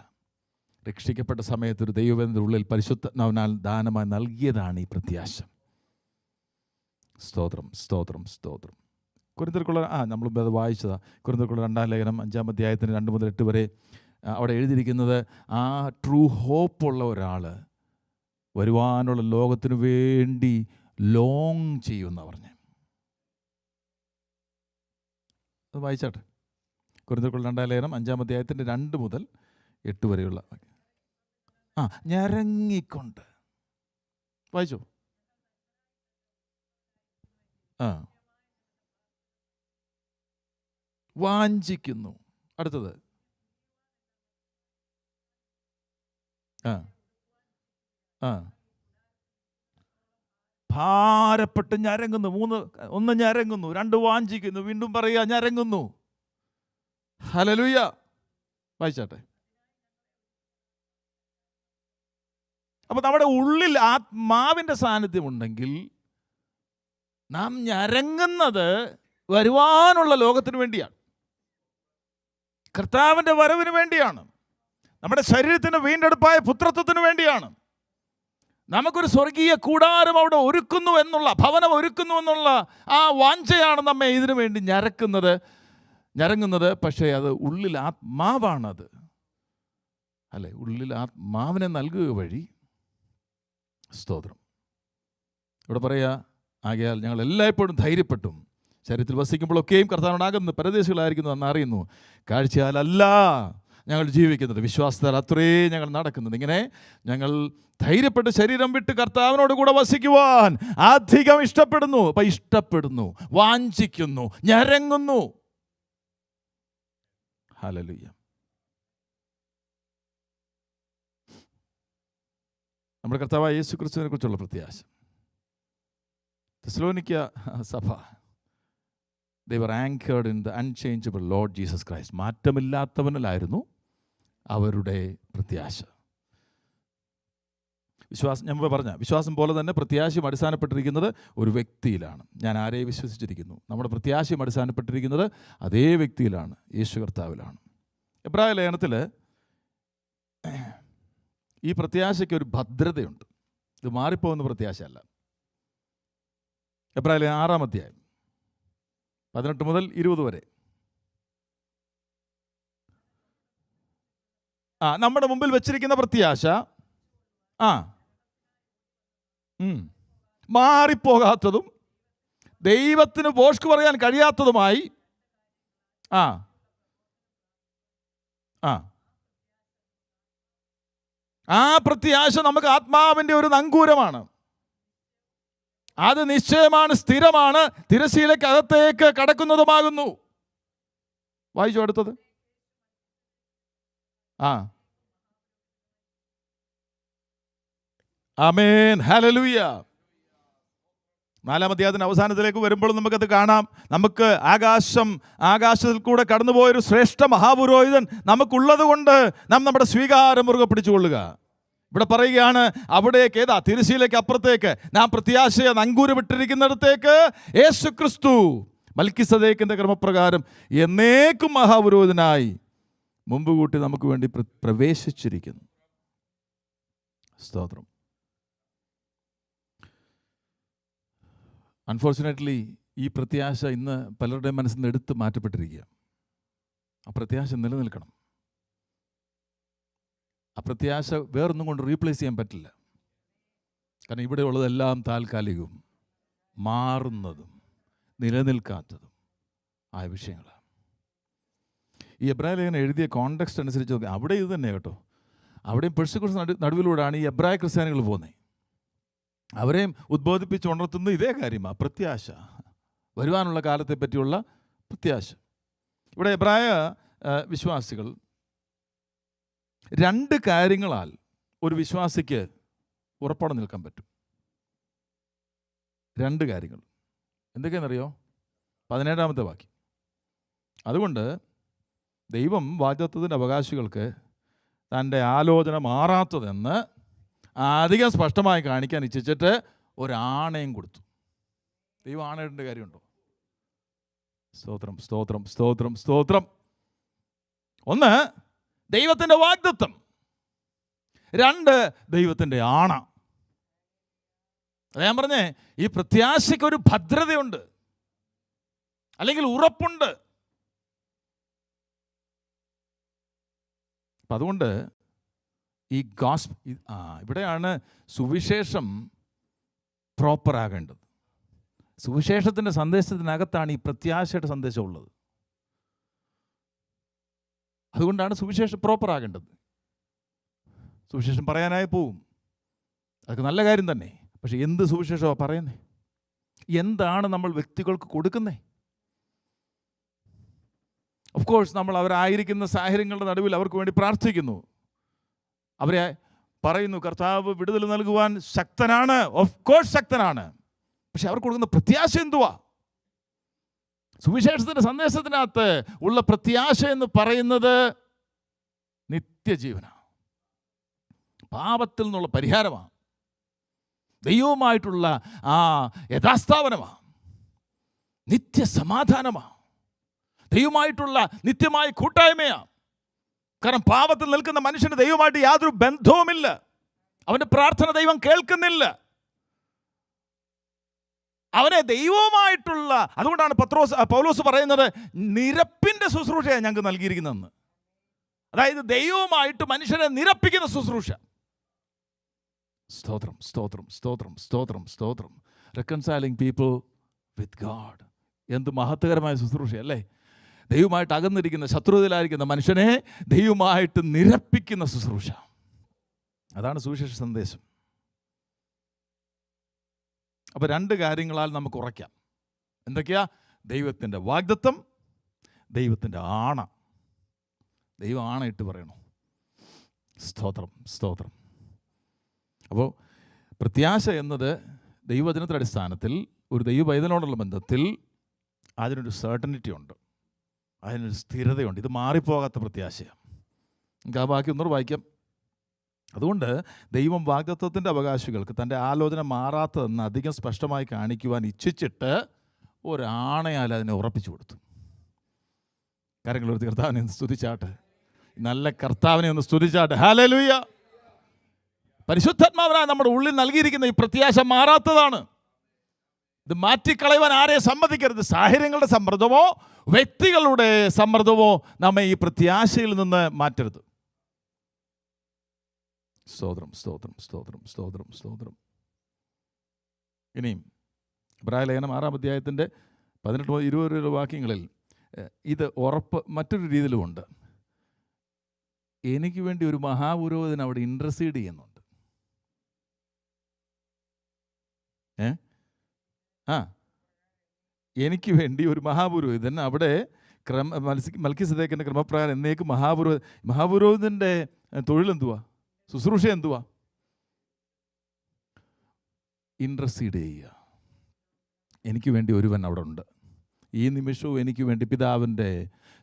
രക്ഷിക്കപ്പെട്ട സമയത്ത് ഒരു ദൈവത്തിൻ്റെ ഉള്ളിൽ പരിശുദ്ധാത്മാവിനാൽ ദാനമായി നൽകിയതാണ് ഈ പ്രത്യാശ. സ്തോത്രം, സ്തോത്രം, സ്തോത്രം. കൊരിന്ത്യർക്കുള്ള നമ്മളും അത് വായിച്ചതാണ്. കൊരിന്ത്യർക്കുള്ള 2-ാം ലേഖനം 5-ാം അധ്യായത്തിന് 2 മുതൽ 8 വരെ അവിടെ എഴുതിയിരിക്കുന്നത്, ആ ട്രൂ ഹോപ്പുള്ള ഒരാൾ വരുവാനുള്ള ലോകത്തിനു വേണ്ടി ലോങ് ചെയ്യുമെന്നാണ് പറഞ്ഞത്. അത് വായിച്ചാട്ടെ. കൊരിന്ത്യർക്കുള്ള 2-ാം ലേഖനം 5-ാം അധ്യായത്തിൻ്റെ 2 മുതൽ 8 വരെയുള്ള ഞരങ്ങിക്കൊണ്ട് വായിച്ചോ. വാഞ്ചിക്കുന്നു. അടുത്തത് ഭാരപ്പെട്ട് ഞരങ്ങുന്നു. 1 ഞരങ്ങുന്നു, 2 വാഞ്ചിക്കുന്നു, വീണ്ടും പറയുക ഞരങ്ങുന്നു. ഹല്ലേലൂയ. വായിച്ചാട്ടെ. അപ്പോൾ നമ്മുടെ ഉള്ളിൽ ആത്മാവിൻ്റെ സാന്നിധ്യമുണ്ടെങ്കിൽ നാം ഞരങ്ങുന്നത് വരുവാനുള്ള ലോകത്തിന് വേണ്ടിയാണ്, കർത്താവിൻ്റെ വരവിന് വേണ്ടിയാണ്, നമ്മുടെ ശരീരത്തിന് വീണ്ടെടുപ്പായ പുത്രത്വത്തിന് വേണ്ടിയാണ്. നമുക്കൊരു സ്വർഗീയ കൂടാരം അവിടെ ഒരുക്കുന്നു എന്നുള്ള, ഭവനം ഒരുക്കുന്നു എന്നുള്ള ആ വാഞ്ചയാണ് നമ്മെ ഇതിനു വേണ്ടി ഞരങ്ങുന്നത്. പക്ഷേ അത് ഉള്ളിൽ ആത്മാവാണത്, അല്ലേ? ഉള്ളിൽ ആത്മാവിനെ നൽകുക വഴി. സ്തോത്രം. ഇവിടെ പറയുക, ആകയാൽ ഞങ്ങൾ എല്ലായ്പ്പോഴും ധൈര്യപ്പെട്ടും ശരീരത്തിൽ വസിക്കുമ്പോഴൊക്കെയും കർത്താവിനോടാകുന്നു പരദേശികളായിരിക്കുന്നു എന്ന് അറിയുന്നു. കാഴ്ചയാലല്ല ഞങ്ങൾ ജീവിക്കുന്നത്. വിശ്വാസത്താൽ അത്രേ ഞങ്ങൾ നടക്കുന്നത്. ഇങ്ങനെ ഞങ്ങൾ ധൈര്യപ്പെട്ട് ശരീരം വിട്ട് കർത്താവിനോട് കൂടെ വസിക്കുവാൻ അധികം ഇഷ്ടപ്പെടുന്നു. അപ്പം ഇഷ്ടപ്പെടുന്നു, വാഞ്ചിക്കുന്നു, ഞരങ്ങുന്നു. ഹല്ലേലൂയ. നമ്മുടെ കർത്താവായ യേശു ക്രിസ്തുവിനെ കുറിച്ചുള്ള പ്രത്യാശ. തെസ്സലോനിക്ക സഭ, they were anchored in the unchangeable Lord Jesus Christ. മാറ്റമില്ലാത്തവനിലായിരുന്നു അവരുടെ പ്രത്യാശ. വിശ്വാസം, ഞാൻ മുമ്പ് പറഞ്ഞ വിശ്വാസം പോലെ തന്നെ പ്രത്യാശയും അടിസ്ഥാനപ്പെട്ടിരിക്കുന്നത് ഒരു വ്യക്തിയിലാണ്. ഞാൻ ആരെ വിശ്വസിച്ചിരിക്കുന്നു, നമ്മുടെ പ്രത്യാശയും അടിസ്ഥാനപ്പെട്ടിരിക്കുന്നത് അതേ വ്യക്തിയിലാണ്, യേശു കർത്താവിലാണ്. എബ്രായ ലേഖനത്തിൽ ഈ പ്രത്യാശയ്ക്ക് ഒരു ഭദ്രതയുണ്ട്. ഇത് മാറിപ്പോകുന്ന പ്രത്യാശയല്ല. എബ്രായ ലേഖനം 6-ാം അധ്യായം 18 മുതൽ 20 വരെ. നമ്മുടെ മുമ്പിൽ വെച്ചിരിക്കുന്ന പ്രത്യാശ മാറിപ്പോകാത്തതും ദൈവത്തിന് പോഷ്ക്ക് പറയാൻ കഴിയാത്തതുമായി ആ പ്രത്യാശ നമുക്ക് ആത്മാവിൻ്റെ ഒരു നങ്കൂരമാണ്. അത് നിശ്ചയമാണ്, സ്ഥിരമാണ്, തിരശ്ശീലക്കകത്തേക്ക് കടക്കുന്നതുമാകുന്നു. വായിച്ചു അടുത്തത്. ആമേൻ, ഹല്ലേലൂയ. 4-ാം അധ്യായത്തിൻ്റെ അവസാനത്തിലേക്ക് വരുമ്പോൾ നമുക്കത് കാണാം. നമുക്ക് ആകാശത്തിൽ കൂടെ കടന്നുപോയൊരു ശ്രേഷ്ഠ മഹാപുരോഹിതൻ നമുക്കുള്ളത് കൊണ്ട് നാം നമ്മുടെ സ്വീകാരം മുറുകെ പിടിച്ചുകൊള്ളുക. ഇവിടെ പറയുകയാണ്, അവിടേക്ക് തിരശ്ശീലയ്ക്ക് അപ്പുറത്തേക്ക് നാം പ്രത്യാശയെ നങ്കൂരമിട്ടിരിക്കുന്നിടത്തേക്ക് യേശു ക്രിസ്തു മൽക്കിസദേക്കിൻ്റെ ക്രമപ്രകാരം എന്നേക്കും മഹാപുരോഹിതനായി മുമ്പ് കൂട്ടി നമുക്ക് വേണ്ടി പ്രവേശിച്ചിരിക്കുന്നു. സ്തോത്രം. അൺഫോർച്ചുനേറ്റ്ലി ഈ പ്രത്യാശ ഇന്ന് പലരുടെയും മനസ്സിൽ നിന്ന് എടുത്ത് മാറ്റപ്പെട്ടിരിക്കുക. ആ പ്രത്യാശ നിലനിൽക്കണം. ആ പ്രത്യാശ വേറൊന്നും കൊണ്ട് റീപ്ലേസ് ചെയ്യാൻ പറ്റില്ല. കാരണം ഇവിടെ ഉള്ളതെല്ലാം താൽക്കാലികവും മാറുന്നതും നിലനിൽക്കാത്തതും ആയ വിഷയങ്ങളാണ്. ഈ എബ്രായ ലേഖനം എഴുതിയ കോണ്ടെക്സ്റ്റ് അനുസരിച്ച് നോക്കി, അവിടെ ഇത് തന്നെ കേട്ടോ. അവിടെയും പെർസിക്യൂഷൻ നടുവിലൂടെയാണ് ഈ എബ്രായ ക്രിസ്ത്യാനികൾ പോകുന്നത്. അവരെയും ഉദ്ബോധിപ്പിച്ച് ഉണർത്തുന്നത് ഇതേ കാര്യമാണ്, പ്രത്യാശ, വരുവാനുള്ള കാലത്തെ പറ്റിയുള്ള പ്രത്യാശ. ഇവിടെ എബ്രായ വിശ്വാസികൾ 2 കാര്യങ്ങളാൽ ഒരു വിശ്വാസിക്ക് ഉറപ്പോടെ നിൽക്കാൻ പറ്റും. 2 കാര്യങ്ങൾ എന്തൊക്കെയാണെന്നറിയോ? 17-ാമത്തെ വാക്യം. അതുകൊണ്ട് ദൈവം വാഗ്ദത്തത്തിൻ്റെ അവകാശികൾക്ക് തൻ്റെ ആലോചന മാറാത്തതെന്ന് അധികം സ്പഷ്ടമായി കാണിക്കാൻ ഇച്ഛിച്ചിട്ട് ഒരാണയും കൊടുത്തു. ദൈവം ആണയിടേണ്ട കാര്യമുണ്ടോ? സ്തോത്രം, സ്തോത്രം, സ്തോത്രം, സ്തോത്രം. 1 ദൈവത്തിൻ്റെ വാഗ്ദത്തം, 2 ദൈവത്തിൻ്റെ ആണ. അത് ഞാൻ പറഞ്ഞേ, ഈ പ്രത്യാശയ്ക്കൊരു ഭദ്രതയുണ്ട്, അല്ലെങ്കിൽ ഉറപ്പുണ്ട്. അപ്പം അതുകൊണ്ട് ഈ ഇവിടെയാണ് സുവിശേഷം പ്രോപ്പറാകേണ്ടത്. സുവിശേഷത്തിൻ്റെ സന്ദേശത്തിനകത്താണ് ഈ പ്രത്യാശയുടെ സന്ദേശം ഉള്ളത്. അതുകൊണ്ടാണ് സുവിശേഷം പ്രോപ്പറാകേണ്ടത്. സുവിശേഷം പറയാനായി പോവും, അതൊക്കെ നല്ല കാര്യം തന്നെ. പക്ഷെ എന്ത് സുവിശേഷമാണ് പറയുന്നത്? എന്താണ് നമ്മൾ വ്യക്തികൾക്ക് കൊടുക്കുന്നത്? ഓഫ് കോഴ്സ് നമ്മൾ അവരായിരിക്കുന്ന സാഹചര്യങ്ങളുടെ നടുവിൽ അവർക്ക് വേണ്ടി പ്രാർത്ഥിക്കുന്നു, അവരെ പറയുന്നു കർത്താവ് വിടുതൽ നൽകുവാൻ ശക്തനാണ്. ഓഫ് കോഴ്സ് ശക്തനാണ്. പക്ഷെ അവർക്ക് കൊടുക്കുന്ന പ്രത്യാശ എന്തുവാ? സുവിശേഷത്തിൻ്റെ സന്ദേശത്തിനകത്ത് ഉള്ള പ്രത്യാശ എന്ന് പറയുന്നത് നിത്യജീവനാണ്, പാപത്തിൽ നിന്നുള്ള പരിഹാരമാണ്, ദൈവവുമായിട്ടുള്ള യഥാസ്ഥാപനമാണ്, നിത്യസമാധാനമാണ്, ദൈവമായിട്ടുള്ള നിത്യമായ കൂട്ടായ്മയാണ്. കാരണം പാപത്തിൽ നിൽക്കുന്ന മനുഷ്യന് ദൈവമായിട്ട് യാതൊരു ബന്ധവുമില്ല. അവൻ്റെ പ്രാർത്ഥന ദൈവം കേൾക്കുന്നില്ല. അവനെ ദൈവവുമായിട്ടുള്ള, അതുകൊണ്ടാണ് പൗലോസ് പറയുന്നത് നിരപ്പിൻ്റെ ശുശ്രൂഷയാണ് ഞങ്ങൾക്ക് നൽകിയിരിക്കുന്നതെന്ന്. അതായത് ദൈവവുമായിട്ട് മനുഷ്യനെ നിരപ്പിക്കുന്ന ശുശ്രൂഷ. സ്തോത്രം, സ്തോത്രം, സ്തോത്രം, സ്തോത്രം, സ്തോത്രം. Reconciling people with God. എന്ത് മഹത്വകരമായ ശുശ്രൂഷ അല്ലേ? ദൈവമായിട്ട് അകന്നിരിക്കുന്ന, ശത്രുതയിലായിരിക്കുന്ന മനുഷ്യനെ ദൈവമായിട്ട് നിരപ്പിക്കുന്ന ശുശ്രൂഷ. അതാണ് സുവിശേഷ സന്ദേശം. അപ്പോൾ 2 കാര്യങ്ങളാൽ നമുക്ക് ഉറയ്ക്കാം. എന്തൊക്കെയാ? ദൈവത്തിൻ്റെ വാഗ്ദത്തം, ദൈവത്തിൻ്റെ ആണ. ദൈവം ആണയിട്ട് പറയണു. സ്തോത്രം, സ്തോത്രം. അപ്പോൾ പ്രത്യാശ എന്നത് ദൈവവചനത്തിൻ്റെ അടിസ്ഥാനത്തിൽ ഒരു ദൈവവൈതനോടുള്ള ബന്ധത്തിൽ അതിനൊരു സർട്ടനിറ്റി ഉണ്ട്, അതിനൊരു സ്ഥിരതയുണ്ട്. ഇത് മാറിപ്പോകാത്ത പ്രത്യാശയാണ്. നമുക്ക് ആ ബാക്കി ഒന്നുകൂടെ വായിക്കാം. അതുകൊണ്ട് ദൈവം വാഗ്ദത്തത്തിൻ്റെ അവകാശികൾക്ക് തൻ്റെ ആലോചന മാറാത്തതെന്ന് അധികം സ്പഷ്ടമായി കാണിക്കുവാൻ ഇച്ഛിച്ചിട്ട് ഒരാണയാൽ അതിനെ ഉറപ്പിച്ചു കൊടുത്തു. കാര്യങ്ങളൊരു കർത്താവിനെ ഒന്ന് സ്തുതിച്ചാട്ടെ. നല്ല കർത്താവിനെ ഒന്ന് സ്തുതിച്ചാട്ടെ. ഹല്ലേലൂയ. പരിശുദ്ധാത്മാവിനായി നമ്മുടെ ഉള്ളിൽ നൽകിയിരിക്കുന്ന ഈ പ്രത്യാശ മാറാത്തതാണ്. ഇത് മാറ്റിക്കളയുവാൻ ആരെയും സമ്മതിക്കരുത്. സാഹചര്യങ്ങളുടെ സമ്മർദ്ദമോ വ്യക്തികളുടെ സമ്മർദ്ദമോ നമ്മെ ഈ പ്രത്യാശയിൽ നിന്ന് മാറ്റരുത്. സ്തോത്രം, സ്തോത്രം, സ്തോത്രം, സ്തോത്രം, സ്തോത്രം. ഇനിയും ഇബ്രായ ലേഖനം 6-ാം അധ്യായത്തിൻ്റെ 18-20 വാക്യങ്ങളിൽ ഇത് ഉറപ്പ് മറ്റൊരു രീതിയിലുമുണ്ട്. എനിക്ക് വേണ്ടി ഒരു മഹാപുരോഹിതൻ അവിടെ ഇൻട്രസീഡ് ചെയ്യുന്നുണ്ട്. എനിക്ക് വേണ്ടി ഒരു മഹാപുരോഹിതൻ അവിടെ മൽക്കിസദേക്കിൻ്റെ ക്രമപ്രകാരം എന്നേക്ക് മഹാപുരോഹിതൻ്റെ തൊഴിലെന്തുവാ? ശുശ്രൂഷ എന്തുവാ? ഇൻട്രസീഡ് ചെയ്യുക. എനിക്ക് വേണ്ടി ഒരുവൻ അവിടെ ഉണ്ട്. ഈ നിമിഷവും എനിക്ക് വേണ്ടി പിതാവിൻ്റെ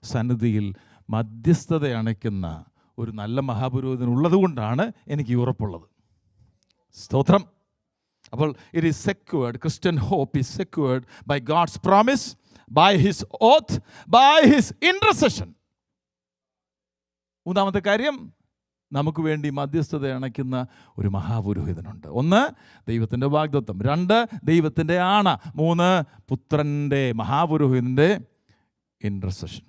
സന്നിധിയിൽ മധ്യസ്ഥത അണയ്ക്കുന്ന ഒരു നല്ല മഹാപുരോഹിതൻ ഉള്ളതുകൊണ്ടാണ് എനിക്ക് ഉറപ്പുള്ളത്. സ്തോത്രം. അപ്പോൾ it is secured. Christian hope is secured by God's promise, by his oath, by his intercession. 3-ാമത്തെ കാര്യം, നമുക്ക് വേണ്ടി മധ്യസ്ഥത അണയ്ക്കുന്ന ഒരു മഹാപുരോഹിതനുണ്ട്. 1 ദൈവത്തിൻ്റെ വാഗ്ദത്തം, 2 ദൈവത്തിൻ്റെ ആണ, 3 പുത്രൻ്റെ മഹാപുരോഹിതൻ്റെ ഇൻട്രസെഷൻ.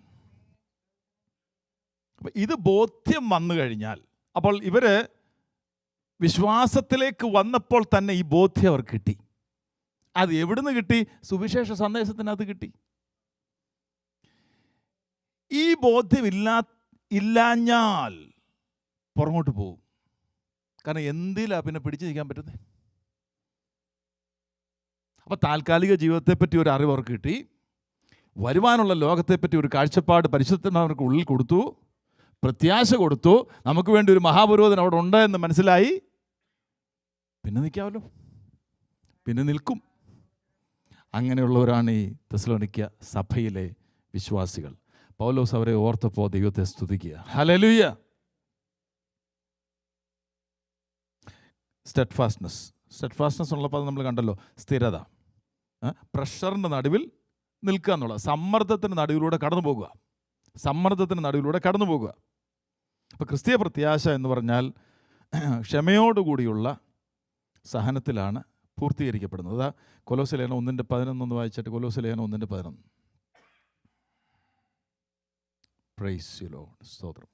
അപ്പം ഇത് ബോധ്യം വന്നു കഴിഞ്ഞാൽ, അപ്പോൾ ഇവർ വിശ്വാസത്തിലേക്ക് വന്നപ്പോൾ തന്നെ ഈ ബോധ്യം അവർക്ക് കിട്ടി. അത് എവിടുന്ന് കിട്ടി? സുവിശേഷ സന്ദേശത്തിനകത്ത് കിട്ടി. ഈ ബോധ്യം ഇല്ലാഞ്ഞാൽ പുറകോട്ട് പോകും. കാരണം എന്തിലാണ് പിന്നെ പിടിച്ചു നിൽക്കാൻ പറ്റുന്നത്? അപ്പോൾ താൽക്കാലിക ജീവിതത്തെപ്പറ്റി ഒരു അറിവ് അവർക്ക് കിട്ടി, വരുവാനുള്ള ലോകത്തെപ്പറ്റി ഒരു കാഴ്ചപ്പാട് പരിശുദ്ധന്മാർക്ക് ഉള്ളിൽ കൊടുത്തു, പ്രത്യാശ കൊടുത്തു, നമുക്ക് വേണ്ടി ഒരു മഹാപുരോഹിതൻ അവിടെ ഉണ്ട് എന്ന് മനസ്സിലായി. പിന്നെ നിൽക്കാമല്ലോ, പിന്നെ നിൽക്കും. അങ്ങനെയുള്ളവരാണ് ഈ തെസ്സലോനിക്ക സഭയിലെ വിശ്വാസികൾ. പൗലോസ് അവരെ ഓർത്തപ്പോൾ ദൈവത്തെ സ്തുതിക്കുക. ഹല്ലേലൂയ. സ്റ്റെഡ്ഫാസ്റ്റ്നെസ് ഉള്ളപ്പോൾ നമ്മൾ കണ്ടല്ലോ, സ്ഥിരത. പ്രഷറിൻ്റെ നടുവിൽ നിൽക്കുക എന്നുള്ളത്, സമ്മർദ്ദത്തിൻ്റെ നടുവിലൂടെ കടന്നു പോകുക. അപ്പോൾ ക്രിസ്തീയ പ്രത്യാശ എന്ന് പറഞ്ഞാൽ ക്ഷമയോടുകൂടിയുള്ള സഹനത്തിലാണ് പൂർത്തീകരിക്കപ്പെടുന്നത്. കൊലോസ്യ ലേഖനം 1:11 വായിച്ചിട്ട്, കൊലോസ്യ ലേഖനം 1:11. Praise you Lord. സ്തോത്രം.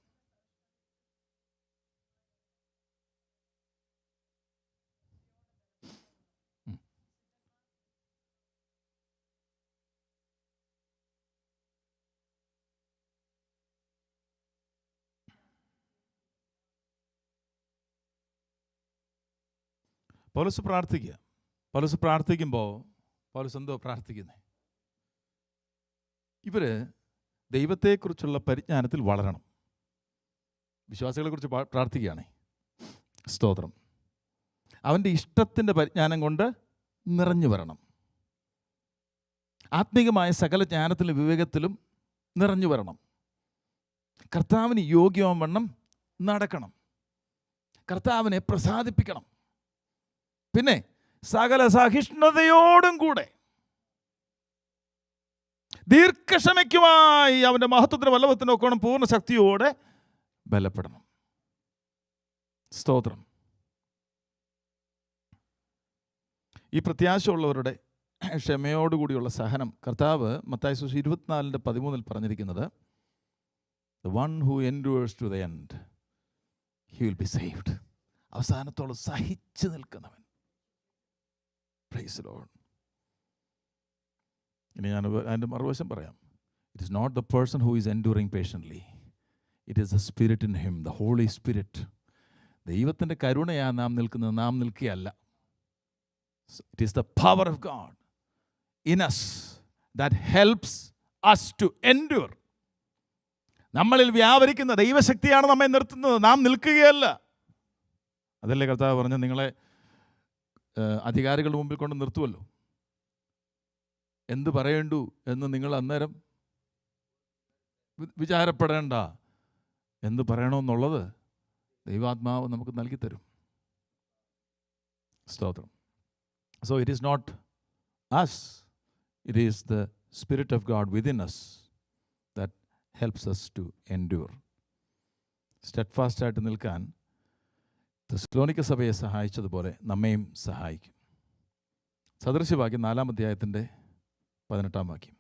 പൗലോസ് പ്രാർത്ഥിക്കുമ്പോൾ പൗലോസ് എന്തോ പ്രാർത്ഥിക്കുന്നത്? ഇവർ ദൈവത്തെക്കുറിച്ചുള്ള പരിജ്ഞാനത്തിൽ വളരണം. വിശ്വാസികളെക്കുറിച്ച് പ്രാർത്ഥിക്കുകയാണേ. സ്തോത്രം. അവൻ്റെ ഇഷ്ടത്തിൻ്റെ പരിജ്ഞാനം കൊണ്ട് നിറഞ്ഞു വരണം. ആത്മീകമായ സകല ജ്ഞാനത്തിലും വിവേകത്തിലും നിറഞ്ഞു വരണം. കർത്താവിന് യോഗ്യമാവണ്ണം നടക്കണം. കർത്താവിനെ പ്രസാദിപ്പിക്കണം. പിന്നെ സകല സഹിഷ്ണുതയോടും കൂടെ ദീർഘക്ഷമയ്ക്കുമായി അവൻ്റെ മഹത്വത്തിന് വല്ലഭത്തിനൊക്കെ പൂർണ്ണ ശക്തിയോടെ ബലപ്പെടണം. സ്തോത്രം. ഈ പ്രത്യാശയുള്ളവരുടെ ക്ഷമയോടുകൂടിയുള്ള സഹനം കർത്താവ് മത്തായി സുവിശേഷം 24:13 പറഞ്ഞിരിക്കുന്നത്, The one who endures to the end, he will be saved. അവസാനത്തോളം സഹിച്ചു നിൽക്കുന്നവൻ. Praise the Lord. ഇനി ഞാൻ അതിൻ്റെ മറുവശം പറയാം. It is not the person who is enduring patiently. It is the Spirit in him, the Holy Spirit. ദൈവത്തിൻ്റെ കരുണയാണ് നാം നിൽക്കുന്നത്, നാം നിൽക്കുകയല്ല. It is the power of God in us that helps us to endure. നമ്മളിൽ വ്യാപരിക്കുന്ന ദൈവശക്തിയാണ് നമ്മെ നിർത്തുന്നത്, നാം നിൽക്കുകയല്ല. അതല്ലേ കർത്താവ് പറഞ്ഞു, നിങ്ങളെ അധികാരികളുടെ മുമ്പിൽ കൊണ്ട് നിർത്തുമല്ലോ, എന്ത് പറയേണ്ടു എന്ന് നിങ്ങൾ അന്നേരം വിചാരപ്പെടേണ്ട, എന്ത് പറയണമെന്നുള്ളത് ദൈവാത്മാവ് നമുക്ക് നൽകി തരും. സ്തോത്രം. So it is not us, it is the Spirit of God within us that helps us to endure. Steadfast ആയിട്ട് നിൽക്കാൻ തെസ്സലോനിക്ക സഭയെ സഹായിച്ചതുപോലെ നമ്മയും സഹായിക്കും. സദൃശവാക്യം 4-ാം അധ്യായത്തിൻ്റെ 18-ാം വാക്യം.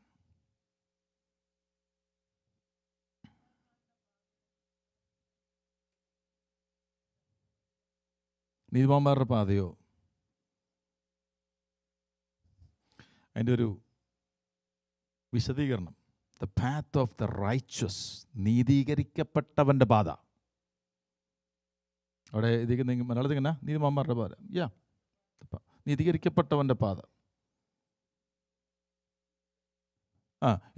നീതിമാന്മാരുടെ പാതയോ, അതിൻ്റെ ഒരു വിശദീകരണം, the path of the righteous, നീതീകരിക്കപ്പെട്ടവൻ്റെ പാത. അവിടെ മലയാളത്തിൽ എങ്ങനെ നീതിമാന്മാരുടെ പാത, നീതീകരിക്കപ്പെട്ടവൻ്റെ പാത.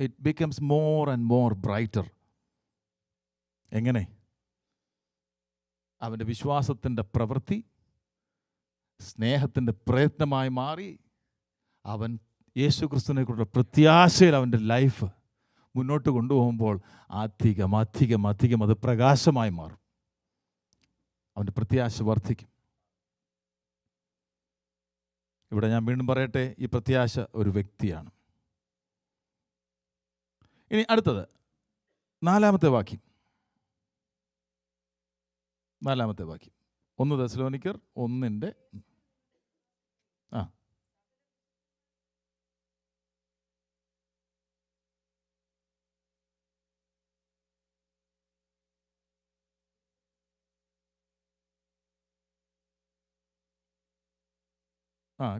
It becomes more and more brighter. എങ്ങനെ? അവൻ്റെ വിശ്വാസത്തിൻ്റെ പ്രവൃത്തി സ്നേഹത്തിൻ്റെ പ്രയത്നമായി മാറി അവൻ യേശു ക്രിസ്തുവിനെക്കുറിച്ചുള്ള പ്രത്യാശയിൽ അവൻ്റെ ലൈഫ് മുന്നോട്ട് കൊണ്ടുപോകുമ്പോൾ അധികം അത് പ്രകാശമായി മാറും. അവൻ്റെ പ്രത്യാശ വർദ്ധിക്കും. ഇവിടെ ഞാൻ വീണ്ടും പറയട്ടെ, ഈ പ്രത്യാശ ഒരു വ്യക്തിയാണ്. ഇനി അടുത്തത് 4-ാമത്തെ വാക്യം. 4-ാമത്തെ വാക്യം 1 തെസ്സലോനിക്കർ 1-ന്റെ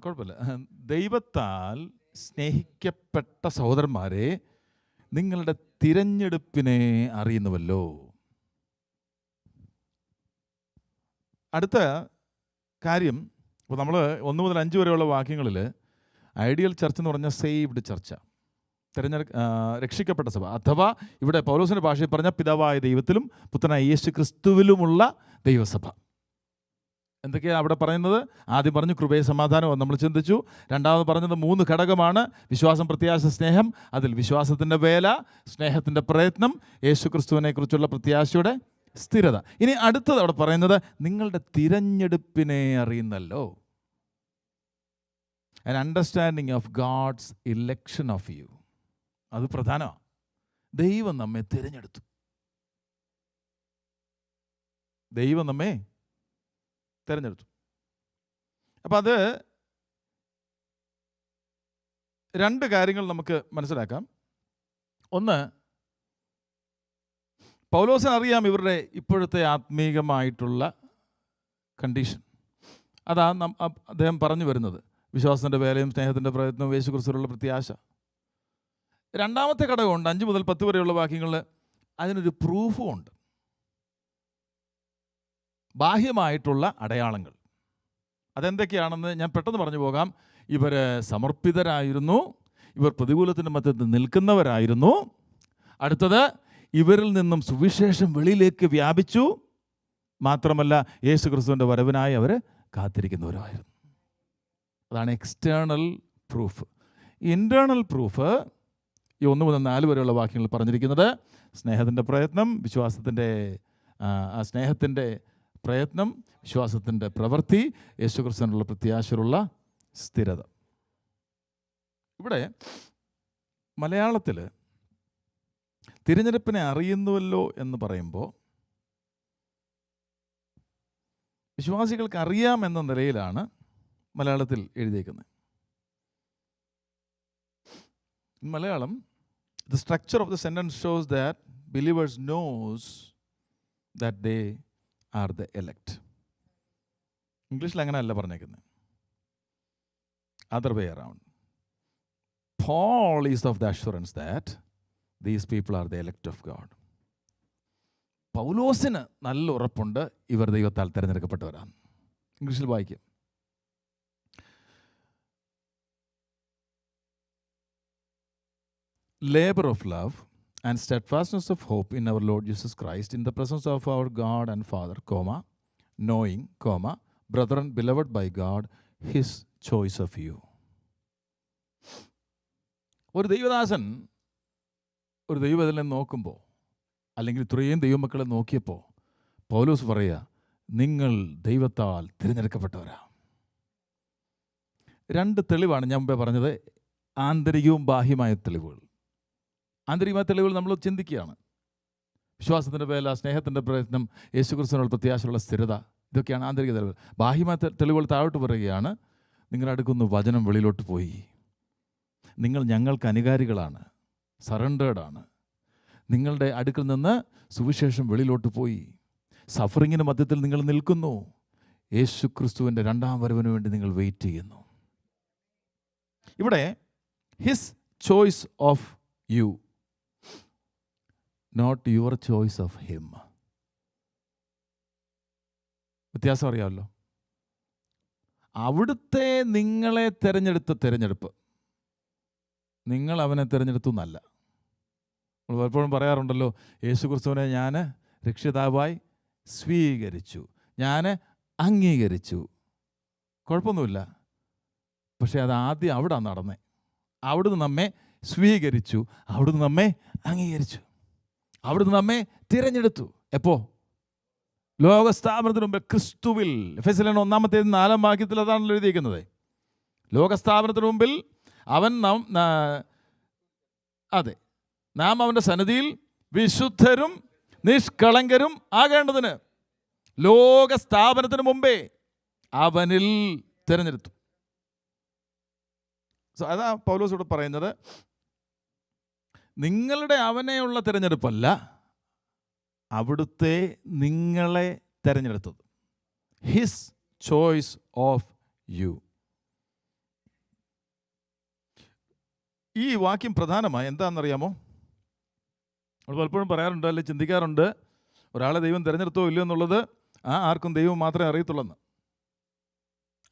കുഴപ്പമില്ല. ദൈവത്താൽ സ്നേഹിക്കപ്പെട്ട സഹോദരന്മാരെ, നിങ്ങളുടെ തിരഞ്ഞെടുപ്പിനെ അറിയുന്നുവല്ലോ. അടുത്ത കാര്യം, ഇപ്പോൾ നമ്മൾ 1 മുതൽ 5 വരെയുള്ള വാക്യങ്ങളിൽ ഐഡിയൽ ചർച്ച് എന്ന് പറഞ്ഞാൽ സേവ്ഡ് ചർച്ച, രക്ഷിക്കപ്പെട്ട സഭ, അഥവാ ഇവിടെ പൗലോസിൻ്റെ ഭാഷയിൽ പറഞ്ഞ പിതാവായ ദൈവത്തിലും പുത്രനായ യേശു ക്രിസ്തുവിലുമുള്ള ദൈവസഭ. എന്തൊക്കെയാണ് അവിടെ പറയുന്നത്? ആദ്യം പറഞ്ഞു കൃപയെ സമാധാനം, നമ്മൾ ചിന്തിച്ചു. രണ്ടാമത് പറഞ്ഞത് 3 ഘടകമാണ്: വിശ്വാസം, പ്രത്യാശ, സ്നേഹം. അതിൽ വിശ്വാസത്തിൻ്റെ വേല, സ്നേഹത്തിൻ്റെ പ്രയത്നം, യേശു ക്രിസ്തുവിനെ കുറിച്ചുള്ള പ്രത്യാശയുടെ സ്ഥിരത. ഇനി അടുത്തത് അവിടെ പറയുന്നത് നിങ്ങളുടെ തിരഞ്ഞെടുപ്പിനെ അറിയുന്നല്ലോ. An understanding of God's election of you. അത് പ്രധാനമാണ്. ദൈവം നമ്മെ തിരഞ്ഞെടുത്തു. ദൈവം നമ്മെ തിരഞ്ഞെടുത്തു. അപ്പം അത് 2 കാര്യങ്ങൾ നമുക്ക് മനസ്സിലാക്കാം. ഒന്ന്, പൗലോസിന് അറിയാം ഇവരുടെ ഇപ്പോഴത്തെ ആത്മീകമായിട്ടുള്ള കണ്ടീഷൻ. അതാ അദ്ദേഹം പറഞ്ഞു വരുന്നത്, വിശ്വാസത്തിൻ്റെ വേലയും സ്നേഹത്തിൻ്റെ പ്രയത്നവും യേശുക്രിസ്തുവിലുള്ള പ്രത്യാശ. രണ്ടാമത്തെ ഘടകമുണ്ട് 5 മുതൽ 10 വരെയുള്ള വാക്യങ്ങളിൽ. അതിനൊരു പ്രൂഫും ഉണ്ട്, ബാഹ്യമായിട്ടുള്ള അടയാളങ്ങൾ. അതെന്തൊക്കെയാണെന്ന് ഞാൻ പെട്ടെന്ന് പറഞ്ഞു പോകാം. ഇവർ സമർപ്പിതരായിരുന്നു, ഇവർ പ്രതികൂലത്തിൻ്റെ മധ്യത്തിൽ നിൽക്കുന്നവരായിരുന്നു. അടുത്തത്, ഇവരിൽ നിന്നും സുവിശേഷം വെളിയിലേക്ക് വ്യാപിച്ചു. മാത്രമല്ല യേശു ക്രിസ്തുവിൻ്റെ വരവിനായി അവർ കാത്തിരിക്കുന്നവരായിരുന്നു. അതാണ് എക്സ്റ്റേണൽ പ്രൂഫ്. ഇൻറ്റേർണൽ പ്രൂഫ് ഈ 1 മുതൽ 4 വരെയുള്ള വാക്യങ്ങൾ പറഞ്ഞിരിക്കുന്നത് സ്നേഹത്തിൻ്റെ പ്രയത്നം, സ്നേഹത്തിൻ്റെ പ്രയത്നം, വിശ്വാസത്തിൻ്റെ പ്രവൃത്തി, യേശു ക്രിസ്തുവിനുള്ള പ്രത്യാശയുള്ള സ്ഥിരത. ഇവിടെ മലയാളത്തിൽ തിരഞ്ഞെടുപ്പിനെ അറിയുന്നുവല്ലോ എന്ന് പറയുമ്പോൾ വിശ്വാസികൾക്ക് അറിയാമെന്ന നിലയിലാണ് മലയാളത്തിൽ എഴുതിയിരിക്കുന്നത്. In Malayalam, the structure of the sentence shows that believers knows that they are the elect. ഇംഗ്ലീഷിൽ അങ്ങനെയല്ല പറഞ്ഞേക്കുന്നത്, other way around. Paul is of the assurance that these people are the എലക്റ്റ് of God. പൗലോസിന് നല്ല ഉറപ്പുണ്ട്, ഇവർ ദൈവത്താൽ തിരഞ്ഞെടുക്കപ്പെട്ടവരാണ്. ഇംഗ്ലീഷിൽ വായിക്കും. Labor of love and steadfastness of hope in our Lord Jesus Christ, in the presence of our God and Father, knowing, brethren beloved by God, His choice of you. ഒരു ദൈവദാസൻ ഒരു ദൈവത്തിനെ നോക്കുമ്പോൾ, അല്ലെങ്കിൽ ഇത്രയും ദൈവമക്കളെ നോക്കിയപ്പോൾ പൗലോസ് പറയുക, നിങ്ങൾ ദൈവത്താൽ തിരഞ്ഞെടുക്കപ്പെട്ടവരാ. രണ്ട് തെളിവാണ് ഞാൻ മുമ്പേ പറഞ്ഞത്, ആന്തരികവും ബാഹ്യമായ തെളിവുകൾ. ആന്തരികമായ തെളിവുകൾ നമ്മൾ ചിന്തിക്കുകയാണ്. വിശ്വാസത്തിൻ്റെ വേല, സ്നേഹത്തിൻ്റെ പ്രയത്നം, യേശുക്രിസ്തുവിനുള്ള പ്രത്യാശയുള്ള സ്ഥിരത, ഇതൊക്കെയാണ് ആന്തരിക തെളിവുകൾ. ബാഹ്യമായ തെളിവുകൾ താഴോട്ട് പറയുകയാണ്, നിങ്ങളുടെ അടുക്കുന്ന വചനം വെളിയിലോട്ട് പോയി, നിങ്ങൾ ഞങ്ങൾക്ക് അനുകാരികളാണ്, സറണ്ടേർഡാണ്. നിങ്ങളുടെ അടുക്കൽ നിന്ന് സുവിശേഷം വെളിയിലോട്ട് പോയി, സഫറിങ്ങിന് മധ്യത്തിൽ നിങ്ങൾ നിൽക്കുന്നു, യേശുക്രിസ്തുവിൻ്റെ രണ്ടാം വരവിന് വേണ്ടി നിങ്ങൾ വെയിറ്റ് ചെയ്യുന്നു. ഇവിടെ his choice of you, not your choice of him. വ്യത്യാസം അറിയാമല്ലോ. അവിടുത്തെ നിങ്ങളെ തിരഞ്ഞെടുത്ത തിരഞ്ഞെടുപ്പ്, നിങ്ങൾ അവനെ തിരഞ്ഞെടുത്തു എന്നല്ല. നമ്മൾ പലപ്പോഴും പറയാറുണ്ടല്ലോ, യേശുക്രിസ്തുവിനെ ഞാൻ രക്ഷിതാവായി സ്വീകരിച്ചു, ഞാൻ അംഗീകരിച്ചു. കുഴപ്പമൊന്നുമില്ല. പക്ഷേ അത് ആദ്യം അവിടെ നടന്നേ. അവിടുന്ന് നമ്മെ സ്വീകരിച്ചു, അവിടുന്ന് നമ്മെ അംഗീകരിച്ചു, അവിടുന്ന് നമ്മെ തിരഞ്ഞെടുത്തു. എപ്പോ? ലോകസ്ഥാപനത്തിന് മുമ്പ് ക്രിസ്തുവിൽ. എഫെസ്യർ 1:4 അതാണല്ലോ എഴുതിയിരിക്കുന്നത്. ലോകസ്ഥാപനത്തിന് മുമ്പിൽ അവൻ നാം അവൻ്റെ സന്നിധിയിൽ വിശുദ്ധരും നിഷ്കളങ്കരും ആകേണ്ടതിന് ലോകസ്ഥാപനത്തിന് മുമ്പേ അവനിൽ തിരഞ്ഞെടുത്തു. അതാ പൗലോസ് ഇവിടെ പറയുന്നത്, നിങ്ങളുടെ അവനെയുള്ള തിരഞ്ഞെടുപ്പല്ല, അവിടുത്തെ നിങ്ങളെ തിരഞ്ഞെടുത്തത്. His choice of you. ഈ വാക്യം പ്രധാനമായി എന്താണെന്നറിയാമോ? നമ്മൾ പലപ്പോഴും പറയാറുണ്ട്, അല്ലെങ്കിൽ ചിന്തിക്കാറുണ്ട്, ഒരാളെ ദൈവം തിരഞ്ഞെടുത്തോ ഇല്ലയോ എന്നുള്ളത് ആർക്കും ദൈവം മാത്രമേ അറിയത്തുള്ളെന്ന്.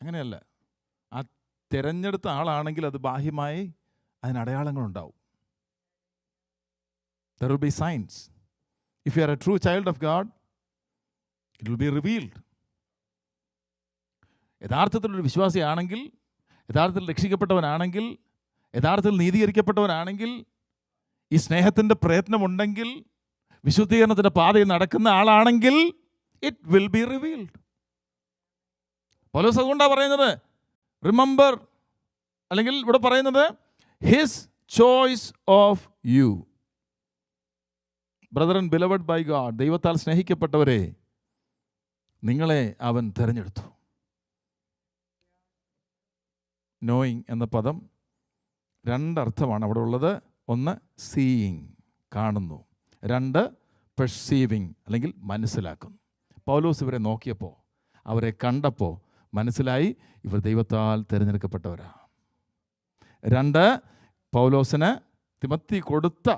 അങ്ങനെയല്ല. ആ തിരഞ്ഞെടുത്ത ആളാണെങ്കിൽ അത് ബാഹ്യമായി അതിന് അടയാളങ്ങളുണ്ടാവും. There will be signs. If you are a true child of God, it will be revealed. യഥാർത്ഥത്തിലൊരു വിശ്വാസിയാണെങ്കിൽ, യഥാർത്ഥത്തിൽ രക്ഷിക്കപ്പെട്ടവനാണെങ്കിൽ, യഥാർത്ഥത്തിൽ നീതീകരിക്കപ്പെട്ടവനാണെങ്കിൽ, ഈ സ്നേഹത്തിൻ്റെ പ്രയത്നമുണ്ടെങ്കിൽ, വിശുദ്ധീകരണത്തിൻ്റെ പാതയിൽ നടക്കുന്ന ആളാണെങ്കിൽ, it will be revealed. പൗലോസ് അതുകൊണ്ടാണ് പറയുന്നത്, റിമെമ്പർ, അല്ലെങ്കിൽ ഇവിടെ പറയുന്നത് his choice of you. Brethren beloved by God, ദൈവത്താൽ സ്നേഹിക്കപ്പെട്ടവരെ, നിങ്ങളെ അവൻ തിരഞ്ഞെടുത്തു. നോയിങ് എന്ന പദം രണ്ടർത്ഥമാണ് അവിടെ ഉള്ളത്. ഒന്ന് സീയിങ്, കാണുന്നു. രണ്ട് പെർസീവിങ്, അല്ലെങ്കിൽ മനസ്സിലാക്കുന്നു. പൗലോസ് ഇവരെ നോക്കിയപ്പോൾ, അവരെ കണ്ടപ്പോൾ മനസ്സിലായി ഇവർ ദൈവത്താൽ തിരഞ്ഞെടുക്കപ്പെട്ടവരാ. രണ്ട്, പൗലോസിന് തിമോത്തി കൊടുത്ത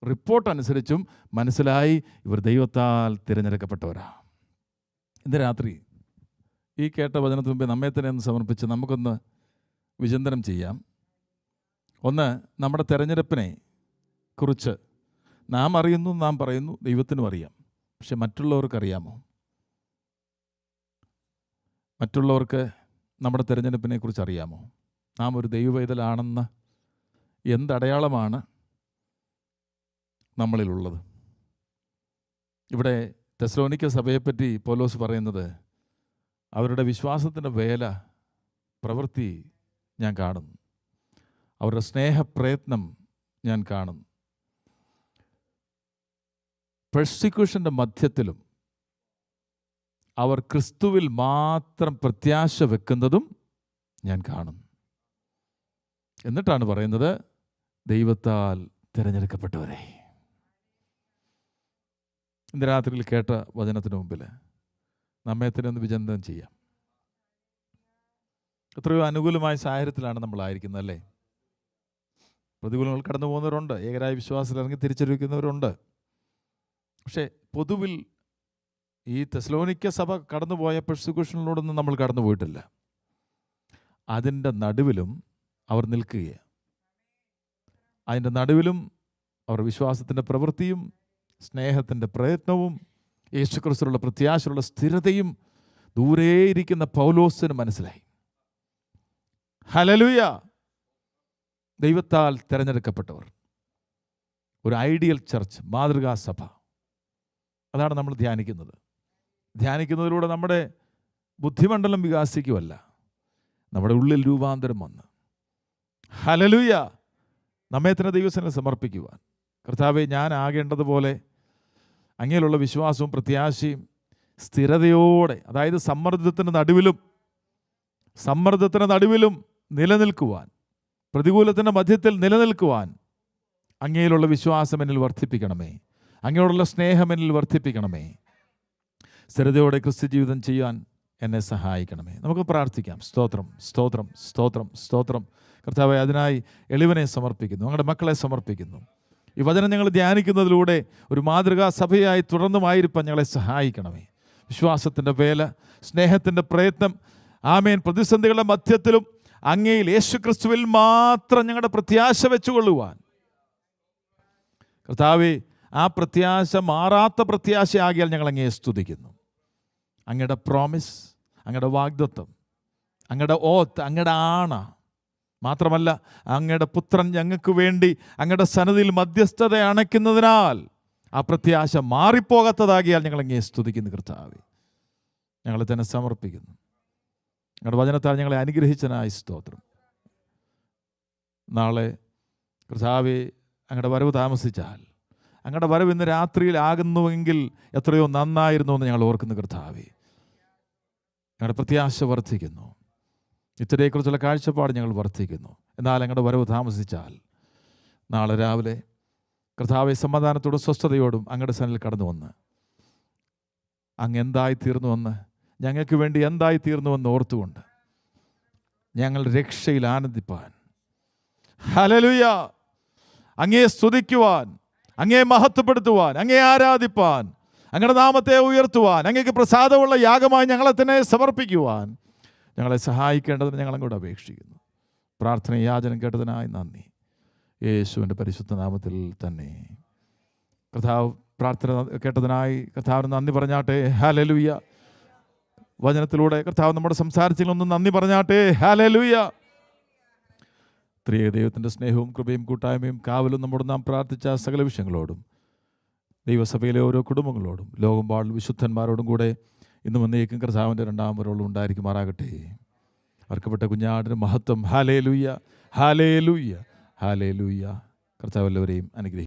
റിപ്പോർട്ട് അനുസരിച്ചും മനസ്സിലായി ഇവർ ദൈവത്താൽ തിരഞ്ഞെടുക്കപ്പെട്ടവരാ. ഇന്ന് രാത്രി ഈ കേട്ട വചനത്തിന് മുമ്പേ നമ്മെ തന്നെ ഒന്ന് സമർപ്പിച്ച് നമുക്കൊന്ന് വിചിന്തനം ചെയ്യാം. ഒന്ന്, നമ്മുടെ തിരഞ്ഞെടുപ്പിനെ കുറിച്ച് നാം അറിയുന്നു, നാം പറയുന്നു, ദൈവത്തിനും അറിയാം. പക്ഷെ മറ്റുള്ളവർക്കറിയാമോ? മറ്റുള്ളവർക്ക് നമ്മുടെ തിരഞ്ഞെടുപ്പിനെ കുറിച്ച് അറിയാമോ? നാം ഒരു ദൈവവേദലാണെന്ന് എന്തടയാളമാണ് നമ്മളിലുള്ളത്? ഇവിടെ തെസ്സലോനിക്ക സഭയെപ്പറ്റി പൗലോസ് പറയുന്നത്, അവരുടെ വിശ്വാസത്തിൻ്റെ വേല, പ്രവൃത്തി ഞാൻ കാണുന്നു, അവരുടെ സ്നേഹപ്രയത്നം ഞാൻ കാണുന്നു, പെർസിക്യൂഷൻ്റെ മധ്യത്തിലും അവർ ക്രിസ്തുവിൽ മാത്രം പ്രത്യാശ വെക്കുന്നതും ഞാൻ കാണുന്നു. എന്നിട്ടാണ് പറയുന്നത്, ദൈവത്താൽ തിരഞ്ഞെടുക്കപ്പെട്ടവരെ. ഇന്ന് രാത്രിയിൽ കേട്ട വചനത്തിന് മുമ്പിൽ നമ്മെ തന്നെ ഒന്ന് വിചിന്തനം ചെയ്യാം. എത്രയോ അനുകൂലമായ സാഹചര്യത്തിലാണ് നമ്മളായിരിക്കുന്നത്, അല്ലേ? പ്രതികൂലങ്ങൾ കടന്നു പോകുന്നവരുണ്ട്, ഏകരായ വിശ്വാസത്തിൽ ഇറങ്ങി തിരിച്ചറിയിക്കുന്നവരുണ്ട്. പക്ഷേ പൊതുവിൽ ഈ തെസ്സലോനിക്ക സഭ കടന്നുപോയ പെർസിക്യൂഷനിലൂടെയൊന്നും നമ്മൾ കടന്നു പോയിട്ടില്ല. അതിൻ്റെ നടുവിലും അവർ നിൽക്കുകയാണ്. അതിൻ്റെ നടുവിലും അവർ വിശ്വാസത്തിൻ്റെ പ്രവൃത്തിയും സ്നേഹത്തിൻ്റെ പ്രയത്നവും യേശുക്രിസ്തുവിലുള്ള പ്രത്യാശയുള്ള സ്ഥിരതയും ദൂരെ ഇരിക്കുന്ന പൗലോസിന് മനസ്സിലായി. ഹല്ലേലൂയ! ദൈവത്താൽ തിരഞ്ഞെടുക്കപ്പെട്ടവർ, ഒരു ഐഡിയൽ ചർച്ച്, മാതൃകാ സഭ, അതാണ് നമ്മൾ ധ്യാനിക്കുന്നത്. ധ്യാനിക്കുന്നതിലൂടെ നമ്മുടെ ബുദ്ധിമണ്ഡലം വികാസിക്കുമല്ല, നമ്മുടെ ഉള്ളിൽ രൂപാന്തരം വന്ന് ഹല്ലേലൂയ നമ്മെ തന്നെ ദൈവസന്നിധിയിൽ സമർപ്പിക്കുവാൻ, കർത്താവേ, ഞാൻ ആകേണ്ടതുപോലെ അങ്ങയിലുള്ള വിശ്വാസവും പ്രത്യാശയും സ്ഥിരതയോടെ, അതായത് സമ്മർദ്ദത്തിന് നടുവിലും നിലനിൽക്കുവാൻ, പ്രതികൂലത്തിൻ്റെ മധ്യത്തിൽ നിലനിൽക്കുവാൻ അങ്ങയിലുള്ള വിശ്വാസം എന്നിൽ വർദ്ധിപ്പിക്കണമേ, അങ്ങയോടുള്ള സ്നേഹം എന്നിൽ വർദ്ധിപ്പിക്കണമേ, സ്ഥിരതയോടെ ക്രിസ്തു ജീവിതം ചെയ്യാൻ എന്നെ സഹായിക്കണമേ. നമുക്ക് പ്രാർത്ഥിക്കാം. സ്തോത്രം, സ്തോത്രം, സ്തോത്രം, സ്തോത്രം. കർത്താവേ, അതിനായി എളിവനെ സമർപ്പിക്കുന്നു, ഞങ്ങളുടെ മക്കളെ സമർപ്പിക്കുന്നു. ഈ വചനം ഞങ്ങൾ ധ്യാനിക്കുന്നതിലൂടെ ഒരു മാതൃകാ സഭയായി തുടർന്നുമായിരിക്കാൻ ഞങ്ങളെ സഹായിക്കണമേ. വിശ്വാസത്തിൻ്റെ വേല, സ്നേഹത്തിൻ്റെ പ്രയത്നം, ആമേൻ, പ്രതിസന്ധികളുടെ മധ്യത്തിലും അങ്ങയിൽ യേശുക്രിസ്തുവിൽ മാത്രം ഞങ്ങളുടെ പ്രത്യാശ വെച്ചുകൊള്ളുവാൻ, കർത്താവേ, ആ പ്രത്യാശ മാറാത്ത പ്രത്യാശയാകിയാൽ ഞങ്ങൾ അങ്ങയെ സ്തുതിക്കുന്നു. അങ്ങയുടെ പ്രോമിസ്, അങ്ങയുടെ വാഗ്ദത്തം, അങ്ങയുടെ ഓത്ത്, അങ്ങയുടെ ആണ മാത്രമല്ല, അങ്ങയുടെ പുത്രൻ ഞങ്ങൾക്ക് വേണ്ടി അങ്ങയുടെ സന്നിധിയിൽ മധ്യസ്ഥത അണയ്ക്കുന്നതിനാൽ ആ പ്രത്യാശ മാറിപ്പോകാത്തതാകിയാൽ ഞങ്ങൾ അങ്ങയെ സ്തുതിക്കുന്നു. കർത്താവേ, ഞങ്ങളെ തന്നെ സമർപ്പിക്കുന്നു. ഞങ്ങളുടെ വചനത്താൽ ഞങ്ങളെ അനുഗ്രഹിച്ചതിനായി സ്തോത്രം. നാളെ കർത്താവേ, അങ്ങയുടെ വരവ് താമസിച്ചാൽ, അങ്ങയുടെ വരവ് ഇന്ന് രാത്രിയിലാകുന്നുവെങ്കിൽ എത്രയോ നന്നായിരുന്നു എന്ന് ഞങ്ങൾ ഓർക്കുന്നു. കർത്താവേ, ഞങ്ങളുടെ പ്രത്യാശ വർദ്ധിക്കുന്നു, ഇത്തരയെക്കുറിച്ചുള്ള കാഴ്ചപ്പാട് ഞങ്ങൾ വർദ്ധിക്കുന്നു. എന്നാൽ അങ്ങയുടെ വരവ് താമസിച്ചാൽ നാളെ രാവിലെ കർത്താവെ, സമാധാനത്തോടും സ്വസ്ഥതയോടും അങ്ങയുടെ സന്നിധിയിൽ കടന്നു വന്ന് അങ്ങ് എന്തായി തീർന്നുവെന്ന്, ഞങ്ങൾക്ക് വേണ്ടി എന്തായി തീർന്നുവെന്ന് ഓർത്തുകൊണ്ട് ഞങ്ങൾ രക്ഷയിൽ ആനന്ദിപ്പാൻ, ഹല്ലേലൂയ, അങ്ങയെ സ്തുതിക്കുവാൻ, അങ്ങയെ മഹത്വപ്പെടുത്തുവാൻ, അങ്ങയെ ആരാധിപ്പാൻ, അങ്ങയുടെ നാമത്തെ ഉയർത്തുവാൻ, അങ്ങേക്ക് പ്രസാദമുള്ള യാഗമായി ഞങ്ങളെ തന്നെ സമർപ്പിക്കുവാൻ ഞങ്ങളെ സഹായിക്കേണ്ടതിന് ഞങ്ങൾ അങ്ങോട്ട് അപേക്ഷിക്കുന്നു. പ്രാർത്ഥന യാചനം കേട്ടതിനായി നന്ദി, യേശുവിൻ്റെ പരിശുദ്ധ നാമത്തിൽ തന്നെ. കർത്താവ് പ്രാർത്ഥന കേട്ടതിനായി കർത്താവിന് നന്ദി പറഞ്ഞാട്ടെ. ഹല്ലേലൂയ. വചനത്തിലൂടെ കർത്താവ് നമ്മുടെ സംസാരിച്ചതിലൊന്നും നന്ദി പറഞ്ഞാട്ടെ. ഹല്ലേലൂയ. ത്രിയേക ദൈവത്തിൻ്റെ സ്നേഹവും കൃപയും കൂട്ടായ്മയും കാവലും നമ്മോട് നാം പ്രാർത്ഥിച്ച സകല വിഷയങ്ങളോടും, ദൈവസഭയിലെ ഓരോ കുടുംബങ്ങളോടും, ലോകമ്പാടും വിശുദ്ധന്മാരോടും കൂടെ ഇന്നും എന്നേക്കും കർത്താവിൻ്റെ രണ്ടാം വരവോളം ഉണ്ടായിരിക്കുമാറാകട്ടെ. അർക്കപ്പെട്ട കുഞ്ഞാടിന് മഹത്വം. Hallelujah, hallelujah, hallelujah. കർത്താവ് എല്ലാവരെയും അനുഗ്രഹിക്കും.